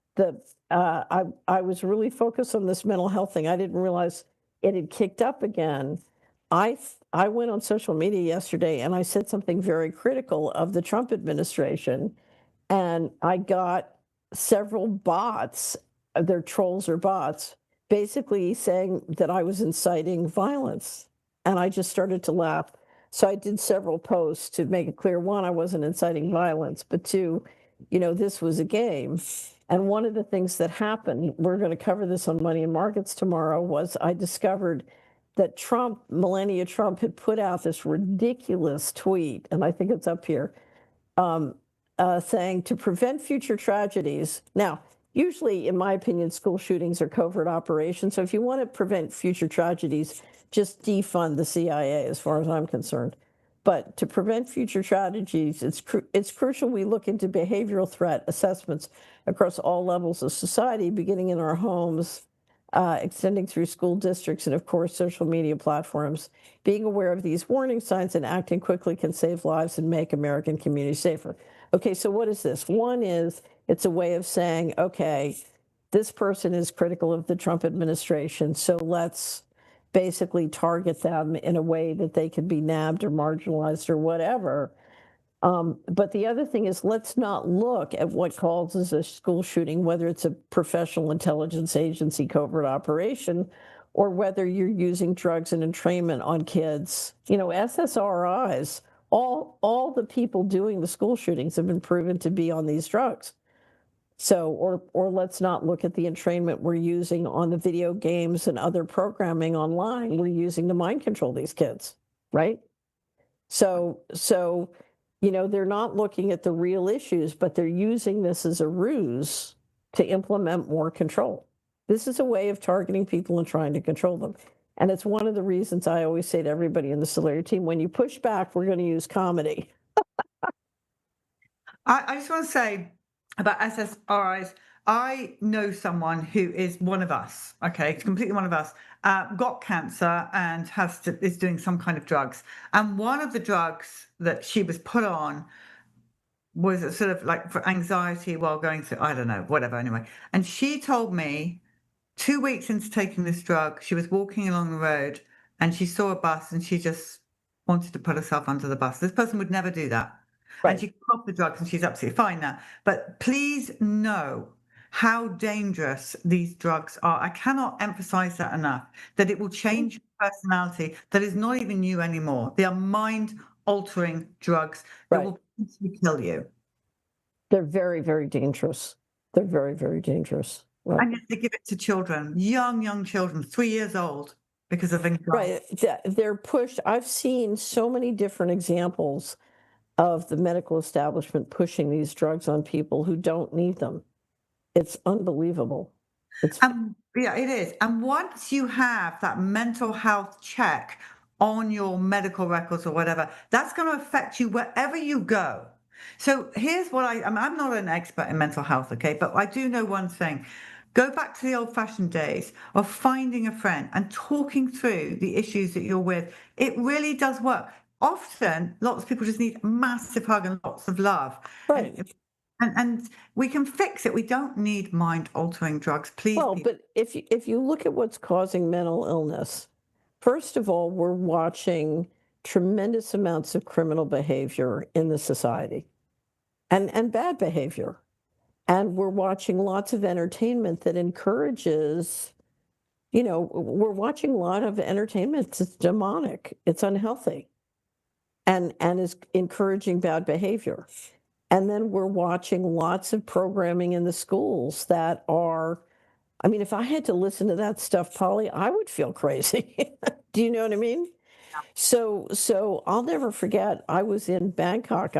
I was really focused on this mental health thing. I didn't realize it had kicked up again. I went on social media yesterday and I said something very critical of the Trump administration, and I got several bots, they're trolls or bots, basically saying that I was inciting violence. And I just started to laugh. So I did several posts to make it clear, one, I wasn't inciting violence, but two, this was a game. And one of the things that happened, we're going to cover this on Money and Markets tomorrow, was I discovered that Melania Trump had put out this ridiculous tweet, and I think it's up here, saying to prevent future tragedies. Now, usually, in my opinion, school shootings are covert operations. So if you want to prevent future tragedies, just defund the CIA, as far as I'm concerned. But to prevent future tragedies, it's crucial we look into behavioral threat assessments across all levels of society, beginning in our homes, extending through school districts, and of course, social media platforms. Being aware of these warning signs and acting quickly can save lives and make American communities safer. Okay, so what is this? One is it's a way of saying, okay, this person is critical of the Trump administration, so let's basically target them in a way that they could be nabbed or marginalized or whatever. But the other thing is, let's not look at what causes a school shooting, whether it's a professional intelligence agency covert operation or whether you're using drugs and entrainment on kids. SSRIs, all the people doing the school shootings have been proven to be on these drugs. So, or let's not look at the entrainment we're using on the video games and other programming online we're using to mind control these kids, right? So they're not looking at the real issues, but they're using this as a ruse to implement more control. This is a way of targeting people and trying to control them. And it's one of the reasons I always say to everybody in the Solari team, when you push back, we're going to use comedy. I just want to say about SSRIs, I know someone who is one of us, okay, completely one of us, got cancer and is doing some kind of drugs. And one of the drugs that she was put on was sort of like for anxiety while going through, I don't know, whatever, anyway. And she told me 2 weeks into taking this drug, she was walking along the road and she saw a bus and she just wanted to put herself under the bus. This person would never do that. Right. And she got off the drugs and she's absolutely fine now. But please know how dangerous these drugs are. I cannot emphasize that enough, that it will change your personality that is not even you anymore. They are mind-altering drugs that Right. will potentially kill you. They're very, very dangerous. They're very, very dangerous. Right. And yet they give it to children, young children, 3 years old, because of anxiety. Right. They're pushed. I've seen so many different examples of the medical establishment pushing these drugs on people who don't need them. It's unbelievable. It's Yeah, it is. And once you have that mental health check on your medical records or whatever, that's going to affect you wherever you go. So here's what I'm not an expert in mental health, okay, but I do know one thing. Go back to the old fashioned days of finding a friend and talking through the issues that you're with. It really does work. Often, lots of people just need a massive hug and lots of love. right. And we can fix it. We don't need mind altering drugs. Please, Well, people. but if you look at what's causing mental illness, first of all, we're watching tremendous amounts of criminal behavior in the society and bad behavior. And we're watching lots of entertainment that encourages, we're watching a lot of entertainment. It's demonic. It's unhealthy and is encouraging bad behavior. And then we're watching lots of programming in the schools that are, I mean, if I had to listen to that stuff, Polly, I would feel crazy. Do you know what I mean? So I'll never forget. I was in Bangkok.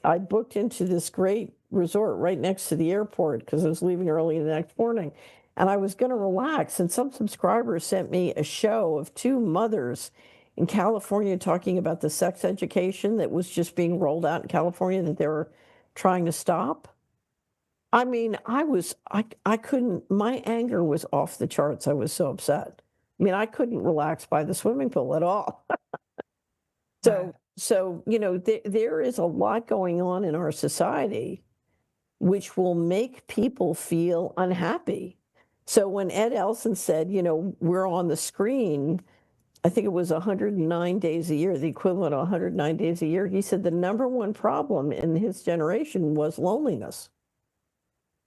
I booked into this great resort right next to the airport because I was leaving early the next morning, and I was going to relax. And some subscribers sent me a show of two mothers in California talking about the sex education that was just being rolled out in California that they were trying to stop. I mean, I couldn't, my anger was off the charts. I was so upset. I mean, I couldn't relax by the swimming pool at all. So there is a lot going on in our society which will make people feel unhappy. So when Ed Elson said, we're on the screen, I think it was 109 days a year, the equivalent of 109 days a year, he said the number one problem in his generation was loneliness.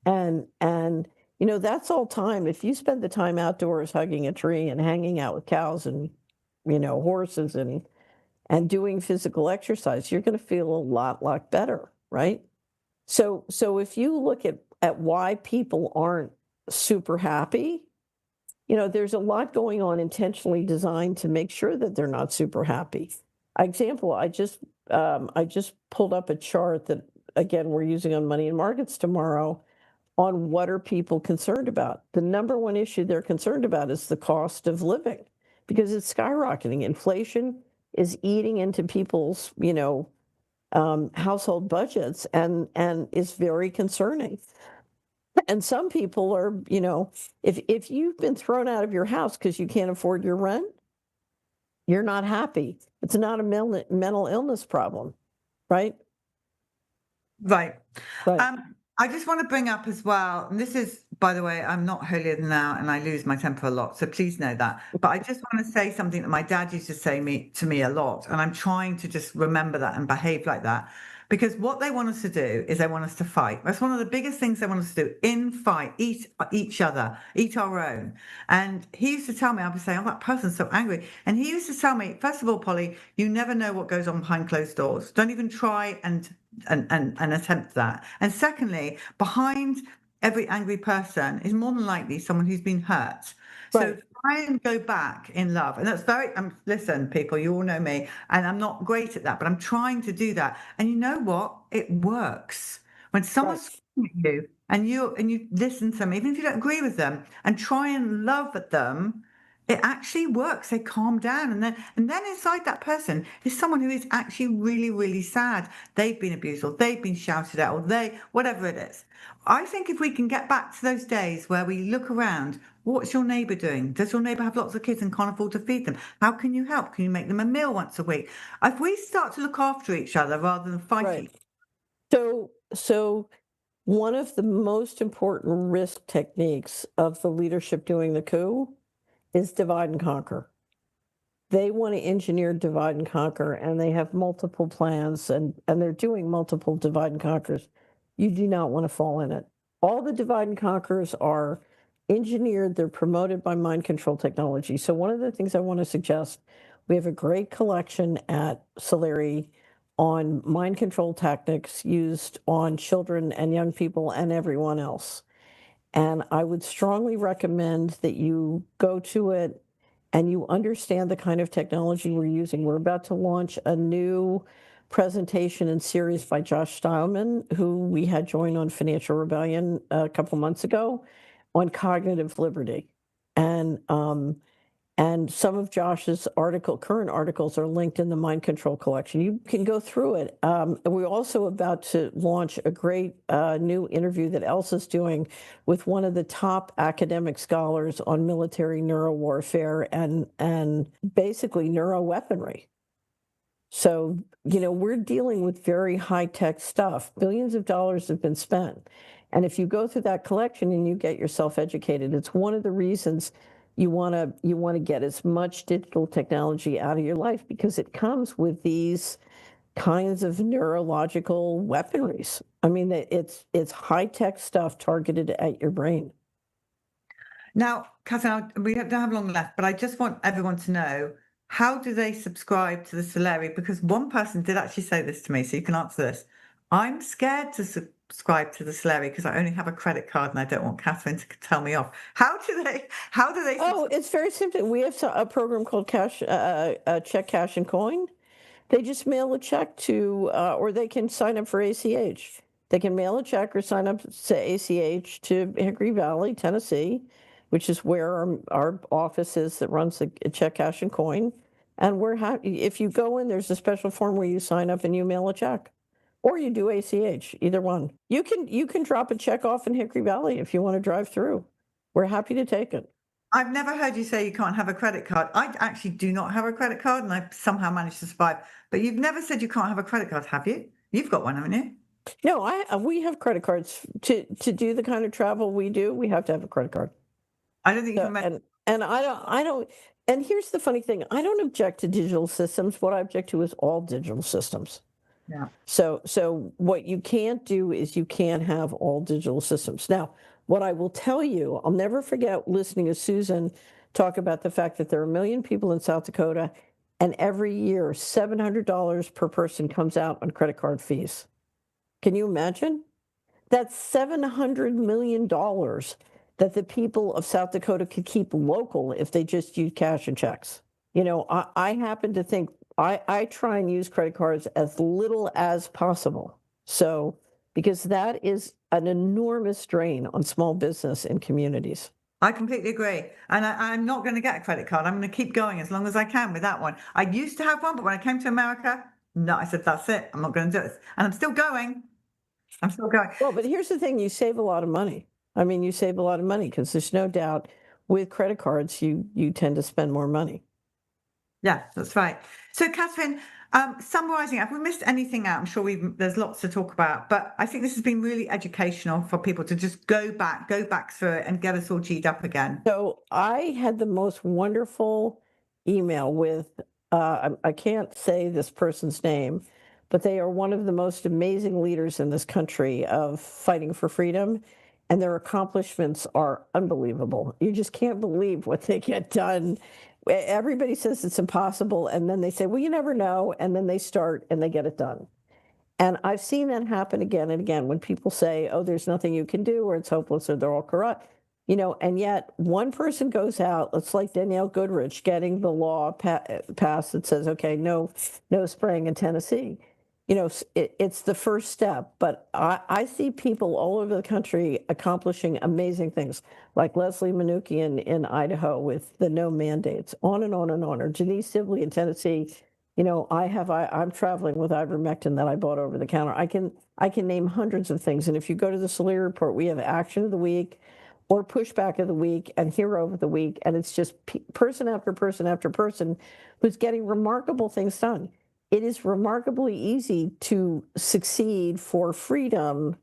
And that's all time. If you spend the time outdoors hugging a tree and hanging out with cows and, horses and doing physical exercise, you're going to feel a lot better, right? So if you look at why people aren't super happy, there's a lot going on intentionally designed to make sure that they're not super happy. Example, I just pulled up a chart that, again, we're using on Money and Markets tomorrow on what are people concerned about. The number one issue they're concerned about is the cost of living because it's skyrocketing. Inflation is eating into people's, household budgets and is very concerning. And some people are, if you've been thrown out of your house because you can't afford your rent, you're not happy. It's not a mental illness problem, right? Right. Right. I just want to bring up as well, and this is, by the way, I'm not holier than thou, and I lose my temper a lot, so please know that. But I just want to say something that my dad used to say to me a lot, and I'm trying to just remember that and behave like that. Because what they want us to do is they want us to fight. That's one of the biggest things they want us to do. Eat each other, eat our own. And he used to tell me, I would say, oh, that person's so angry. And he used to tell me, first of all, Polly, you never know what goes on behind closed doors. Don't even try and attempt that. And secondly, behind every angry person is more than likely someone who's been hurt. So Right. try and go back in love. And that's very, listen, people, you all know me, and I'm not great at that, but I'm trying to do that. And you know what? It works. When someone's screaming at you and you listen to them, even if you don't agree with them, and try and love at them, it actually works. They calm down. And then inside that person is someone who is actually really, really sad. They've been abused or they've been shouted at or whatever it is. I think if we can get back to those days where we look around, what's your neighbour doing? Does your neighbour have lots of kids and can't afford to feed them? How can you help? Can you make them a meal once a week? If we start to look after each other rather than fighting. Right. So one of the most important risk techniques of the leadership doing the coup is divide and conquer. They want to engineer divide and conquer, and they have multiple plans, and they're doing multiple divide and conquers. You do not want to fall in it. All the divide and conquers are engineered, they're promoted by mind control technology. So one of the things I want to suggest, we have a great collection at Solari on mind control tactics used on children and young people and everyone else. And I would strongly recommend that you go to it and you understand the kind of technology we're using. We're about to launch a new presentation and series by Josh Steilman, who we had join on Financial Rebellion a couple months ago. on cognitive liberty. And some of Josh's current articles are linked in the Mind Control collection. You can go through it. We're also about to launch a great new interview that Elsa's doing with one of the top academic scholars on military neurowarfare and basically neuroweaponry. So, we're dealing with very high-tech stuff. Billions of dollars have been spent. And if you go through that collection and you get yourself educated, it's one of the reasons you want to get as much digital technology out of your life, because it comes with these kinds of neurological weaponries. I mean, it's high-tech stuff targeted at your brain. Now, Catherine, we don't have long left, but I just want everyone to know, how do they subscribe to the Solari? Because one person did actually say this to me, so you can answer this. I'm scared to subscribe to the Solari because I only have a credit card and I don't want Catherine to tell me off. How do they? Oh, it's very simple. We have a program called Check, Cash, and Coin. They just mail a check to, or they can sign up for ACH. They can mail a check or sign up to ACH to Hickory Valley, Tennessee, which is where our office is that runs the Check, Cash, and Coin. And we're happy. If you go in, there's a special form where you sign up and you mail a check, or you do ACH, either one. You can drop a check off in Hickory Valley if you want to drive through. We're happy to take it. I've never heard you say you can't have a credit card. I actually do not have a credit card, and I've somehow managed to survive. But you've never said you can't have a credit card, have you? You've got one, haven't you? No, we have credit cards to do the kind of travel we do. We have to have a credit card. I don't think you can make. And I don't. And here's the funny thing: I don't object to digital systems. What I object to is all digital systems. Yeah. So what you can't do is you can't have all digital systems. Now, what I will tell you, I'll never forget listening to Susan talk about the fact that there are 1 million people in South Dakota, and every year $700 per person comes out on credit card fees. Can you imagine? That's $700 million that the people of South Dakota could keep local if they just use cash and checks. I happen to think I try and use credit cards as little as possible. So, because that is an enormous drain on small business and communities. I completely agree. And I'm not going to get a credit card. I'm going to keep going as long as I can with that one. I used to have one, but when I came to America, no, I said, that's it. I'm not going to do it. And I'm still going. Well, but here's the thing. You save a lot of money. I mean, you save a lot of money because there's no doubt with credit cards, you tend to spend more money. Yeah, that's right. So, Catherine, summarising, if we missed anything out, I'm sure there's lots to talk about, but I think this has been really educational for people to just go back through it and get us all G'd up again. So I had the most wonderful email with, I can't say this person's name, but they are one of the most amazing leaders in this country of fighting for freedom. And their accomplishments are unbelievable. You just can't believe what they get done. Everybody says it's impossible, and then they say, well, you never know, and then they start and they get it done. And I've seen that happen again and again when people say, oh, there's nothing you can do, or it's hopeless, or they're all corrupt. And yet one person goes out, it's like Danielle Goodrich getting the law passed that says, okay, no spraying in Tennessee. It's the first step, but I see people all over the country accomplishing amazing things, like Leslie Manukian in Idaho with the no mandates, on and on and on, or Denise Sibley in Tennessee. I'm traveling with ivermectin that I bought over the counter. I can name hundreds of things, and if you go to the Solari report, we have action of the week, or pushback of the week, and hero of the week, and it's just person after person after person who's getting remarkable things done. It is remarkably easy to succeed for freedom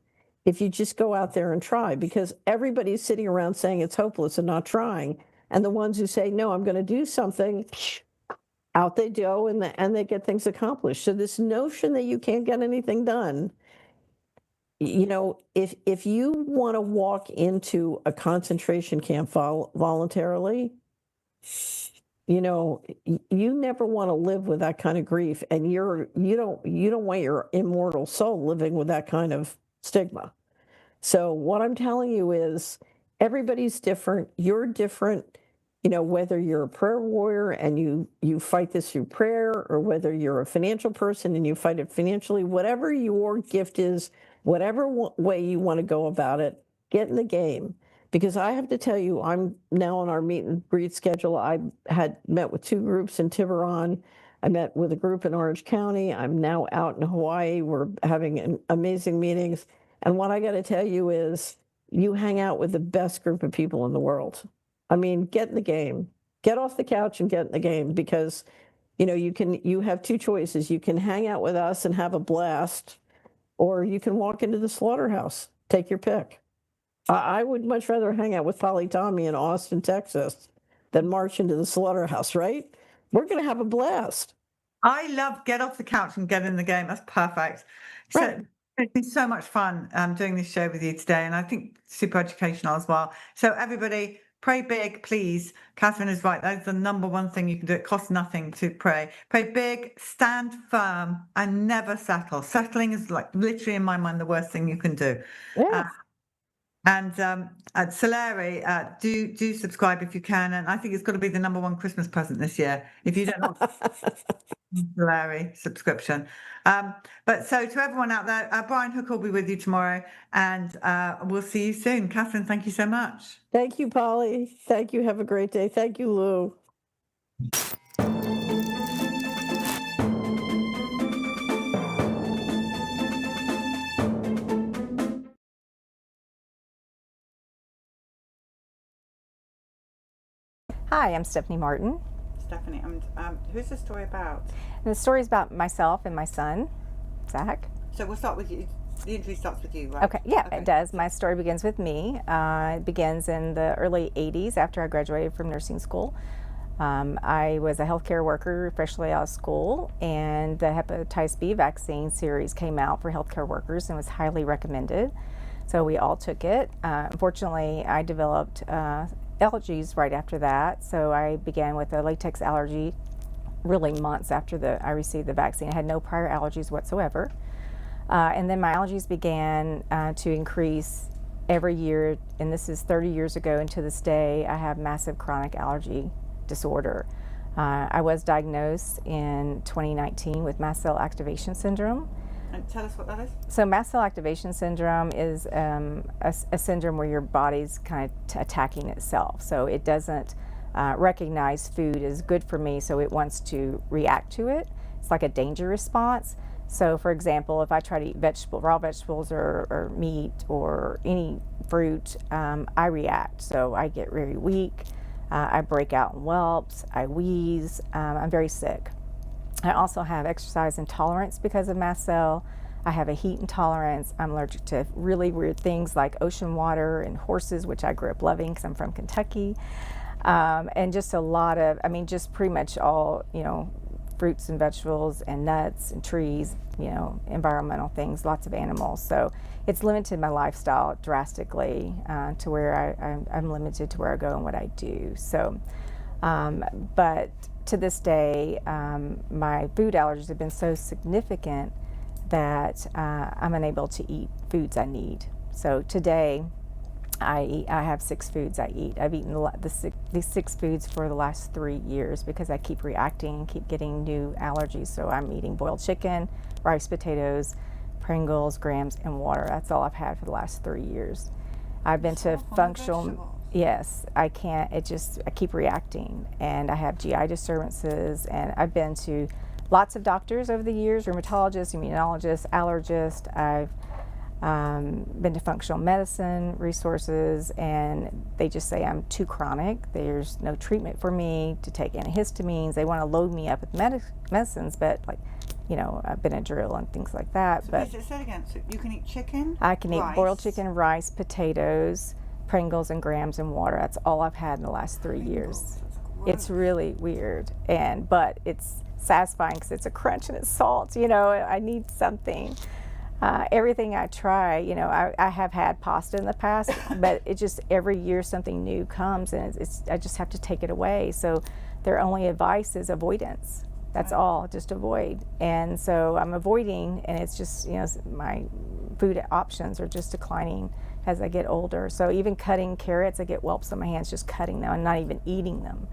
if you just go out there and try, because everybody's sitting around saying it's hopeless and not trying. And the ones who say, no, I'm going to do something, out they go and they get things accomplished. So this notion that you can't get anything done, if you want to walk into a concentration camp voluntarily, you never want to live with that kind of grief, and you don't want your immortal soul living with that kind of stigma. So what I'm telling you is everybody's different. You're different, whether you're a prayer warrior and you fight this through prayer, or whether you're a financial person and you fight it financially, whatever your gift is, whatever way you want to go about it, get in the game. Because I have to tell you, I'm now on our meet and greet schedule. I had met with 2 groups in Tiburon. I met with a group in Orange County. I'm now out in Hawaii. We're having amazing meetings. And what I got to tell you is you hang out with the best group of people in the world. I mean, get in the game. Get off the couch and get in the game, because you have 2 choices. You can hang out with us and have a blast, or you can walk into the slaughterhouse. Take your pick. I would much rather hang out with Tommey in Austin, Texas, than march into the slaughterhouse, right? We're going to have a blast. I love get off the couch and get in the game. That's perfect. So Right. it's been so much fun doing this show with you today, and I think super educational as well. So everybody, pray big, please. Catherine is right. That's the number one thing you can do. It costs nothing to pray. Pray big, stand firm, and never settle. Settling is, like, literally in my mind the worst thing you can do. Yeah. And at Solari, do subscribe if you can. And I think it's got to be the number one Christmas present this year. If you don't know Solari subscription. But so to everyone out there, Brian Hook will be with you tomorrow, and we'll see you soon. Catherine, thank you so much. Thank you, Polly. Thank you. Have a great day. Thank you, Lou. Hi, I'm Stephanie Martin. Stephanie, who's the story about? And the story is about myself and my son, Zach. So we'll start with you. The interview starts with you, right? Okay, yeah, it does. My story begins with me. It begins in the early 80s after I graduated from nursing school. I was a healthcare worker freshly out of school, and the hepatitis B vaccine series came out for healthcare workers and was highly recommended. So we all took it. Unfortunately, I developed allergies right after that, so I began with a latex allergy really months after I received the vaccine. I had no prior allergies whatsoever. And then my allergies began to increase every year, and this is 30 years ago, and to this day I have massive chronic allergy disorder. I was diagnosed in 2019 with mast cell activation syndrome. And tell us what that is. So mast cell activation syndrome is a syndrome where your body's kind of attacking itself. So it doesn't recognize food as good for me, so it wants to react to it. It's like a danger response. So for example, if I try to eat raw vegetables or meat or any fruit, I react. So I get very weak, I break out in whelps, I wheeze, I'm very sick. I also have exercise intolerance because of mast cell. I have a heat intolerance. I'm allergic to really weird things like ocean water and horses, which I grew up loving because I'm from Kentucky. And just a lot of, just pretty much all, fruits and vegetables and nuts and trees, environmental things, lots of animals. So it's limited my lifestyle drastically to where I'm limited to where I go and what I do. So, but to this day, my food allergies have been so significant that I'm unable to eat foods I need. So today, I have 6 foods I eat. I've eaten these 6 foods for the last 3 years because I keep reacting and keep getting new allergies. So I'm eating boiled chicken, rice, potatoes, Pringles, Grahams, and water. That's all I've had for the last 3 years. I've been to functional. Yes, I can't. I keep reacting, and I have GI disturbances, and I've been to lots of doctors over the years, rheumatologists, immunologists, allergists. I've been to functional medicine resources, and they just say I'm too chronic. There's no treatment for me to take antihistamines. They want to load me up with medicines, but Benadryl and things like that. So but say it again. So you can eat chicken? I can eat boiled chicken, rice, potatoes, Pringles, and Grahams, and water. That's all I've had in the last 3 years. It's really weird, but it's satisfying because it's a crunch and it's salt. I need something. Everything I try, I have had pasta in the past, but it just every year something new comes, and I just have to take it away. So their only advice is avoidance. That's all, just avoid. And so I'm avoiding, and it's just my food options are just declining as I get older. So even cutting carrots, I get whelps on my hands just cutting them and not even eating them.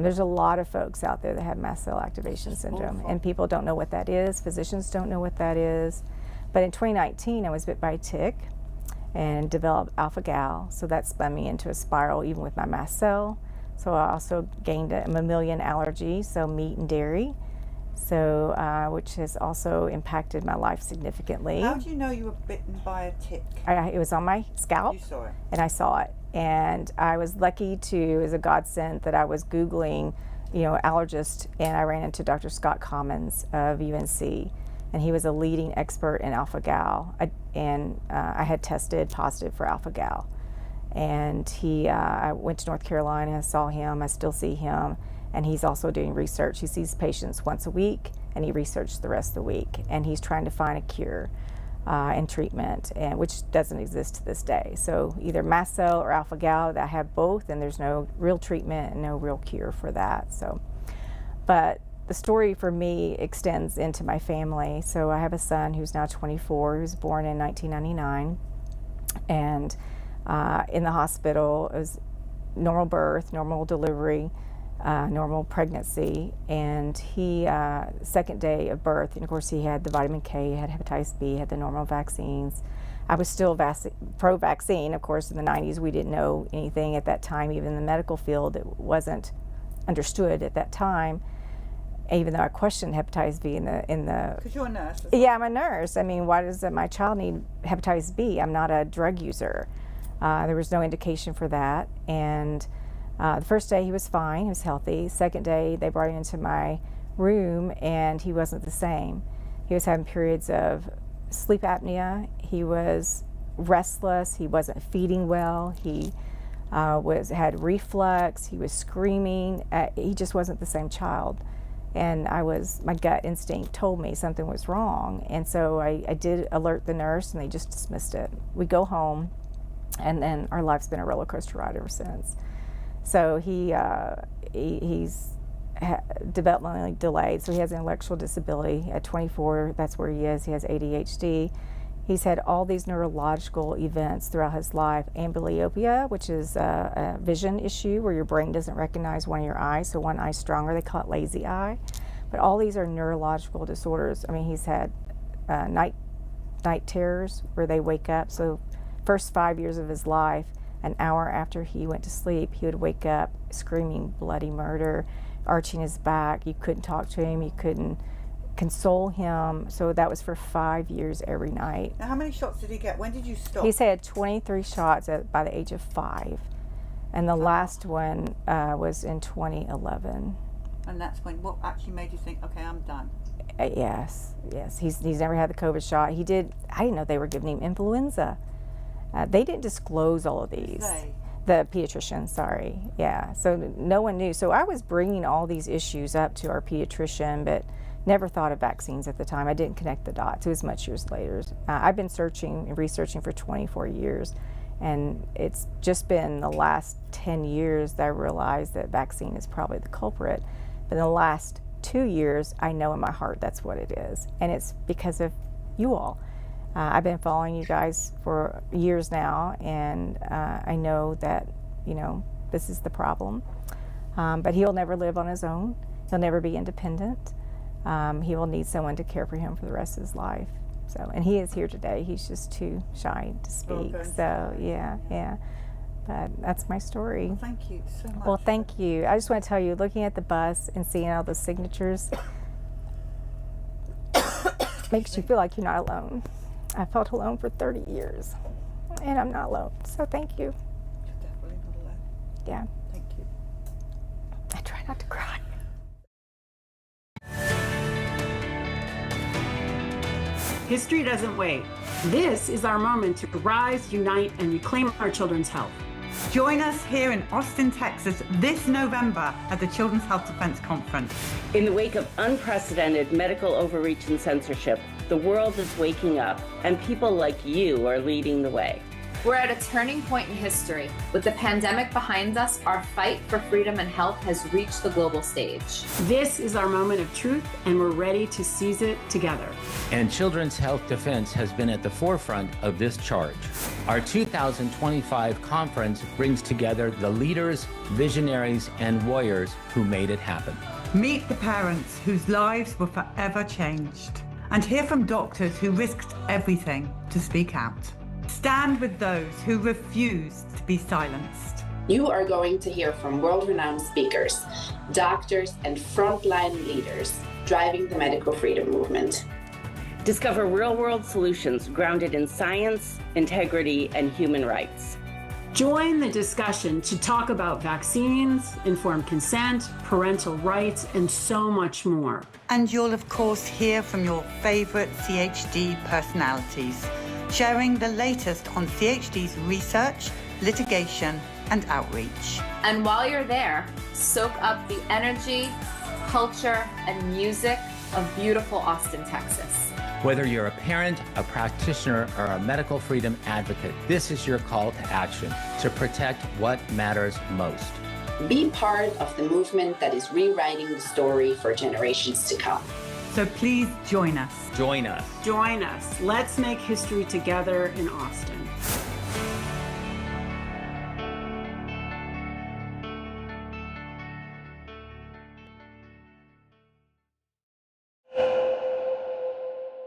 There's a lot of folks out there that have mast cell activation syndrome, and people don't know what that is. Physicians don't know what that is. But in 2019, I was bit by a tick, and developed alpha-gal. So that spun me into a spiral even with my mast cell. So I also gained a mammalian allergy, so meat and dairy, so which has also impacted my life significantly. How do you know you were bitten by a tick? It was on my scalp. You saw it. And I saw it. And I was lucky to, it was a godsend that I was Googling, allergist, and I ran into Dr. Scott Commons of UNC. And he was a leading expert in alpha-gal. I had tested positive for alpha-gal. And I went to North Carolina, saw him, I still see him, and he's also doing research. He sees patients once a week, and he researches the rest of the week. And he's trying to find a cure and treatment, which doesn't exist to this day. So either mast cell or alpha-gal, I have both, and there's no real treatment and no real cure for that. But the story for me extends into my family. So I have a son who's now 24, who was born in 1999, and in the hospital. It was normal birth, normal delivery, normal pregnancy, and he, second day of birth, and of course he had the vitamin K, had hepatitis B, had the normal vaccines. I was still pro-vaccine. Of course, in the 90s, we didn't know anything at that time. Even in the medical field, it wasn't understood at that time, even though I questioned hepatitis B in the. Because you're a nurse. Yeah, I'm a nurse. I mean, why does my child need hepatitis B? I'm not a drug user. There was no indication for that. And the first day he was fine, he was healthy. Second day they brought him into my room and he wasn't the same. He was having periods of sleep apnea. He was restless. He wasn't feeding well. He had reflux. He was screaming. He just wasn't the same child. And my gut instinct told me something was wrong. And so I did alert the nurse and they just dismissed it. We go home. And then our life's been a roller coaster ride ever since. So he's developmentally delayed, so he has an intellectual disability. At 24, that's where he is. He has ADHD. He's had all these neurological events throughout his life. Amblyopia, which is a vision issue where your brain doesn't recognize one of your eyes, so one eye's stronger. They call it lazy eye. But all these are neurological disorders. I mean, he's had night terrors where they wake up. So first 5 years of his life, an hour after he went to sleep, he would wake up screaming bloody murder, arching his back. You couldn't talk to him, you couldn't console him. So that was for 5 years every night. Now, how many shots did he get? When did you stop? He's had 23 shots by the age of 5. And the last one was in 2011. And that's what actually made you think, okay, I'm done? Yes. He's never had the COVID shot. I didn't know they were giving him influenza. They didn't disclose all of these. The pediatrician, sorry. Yeah, so no one knew. So I was bringing all these issues up to our pediatrician, but never thought of vaccines at the time. I didn't connect the dots. It was much years later. I've been searching and researching for 24 years, and it's just been the last 10 years that I realized that vaccine is probably the culprit. But in the last 2 years, I know in my heart that's what it is, and it's because of you all. I've been following you guys for years now, and I know that, this is the problem. But he'll never live on his own. He'll never be independent. He will need someone to care for him for the rest of his life. So, and he is here today. He's just too shy to speak. Okay. So, yeah. But that's my story. Well, thank you so much. Well, thank you. I just want to tell you, looking at the bus and seeing all those signatures makes you feel like you're not alone. I felt alone for 30 years, and I'm not alone. So thank you. You're definitely not alone. Yeah. Thank you. I try not to cry. History doesn't wait. This is our moment to rise, unite, and reclaim our children's health. Join us here in Austin, Texas this November at the Children's Health Defense Conference. In the wake of unprecedented medical overreach and censorship, the world is waking up, and people like you are leading the way. We're at a turning point in history. With the pandemic behind us, our fight for freedom and health has reached the global stage. This is our moment of truth, and we're ready to seize it together. And Children's Health Defense has been at the forefront of this charge. Our 2025 conference brings together the leaders, visionaries, and warriors who made it happen. Meet the parents whose lives were forever changed, and hear from doctors who risked everything to speak out. Stand with those who refuse to be silenced. You are going to hear from world-renowned speakers, doctors, and frontline leaders driving the medical freedom movement. Discover real-world solutions grounded in science, integrity, and human rights. Join the discussion to talk about vaccines, informed consent, parental rights, and so much more. And you'll, of course, hear from your favorite CHD personalities, sharing the latest on CHD's research, litigation, and outreach. And while you're there, soak up the energy, culture, and music of beautiful Austin, Texas. Whether you're a parent, a practitioner, or a medical freedom advocate, this is your call to action to protect what matters most. Be part of the movement that is rewriting the story for generations to come. So please join us. Join us. Join us. Let's make history together in Austin.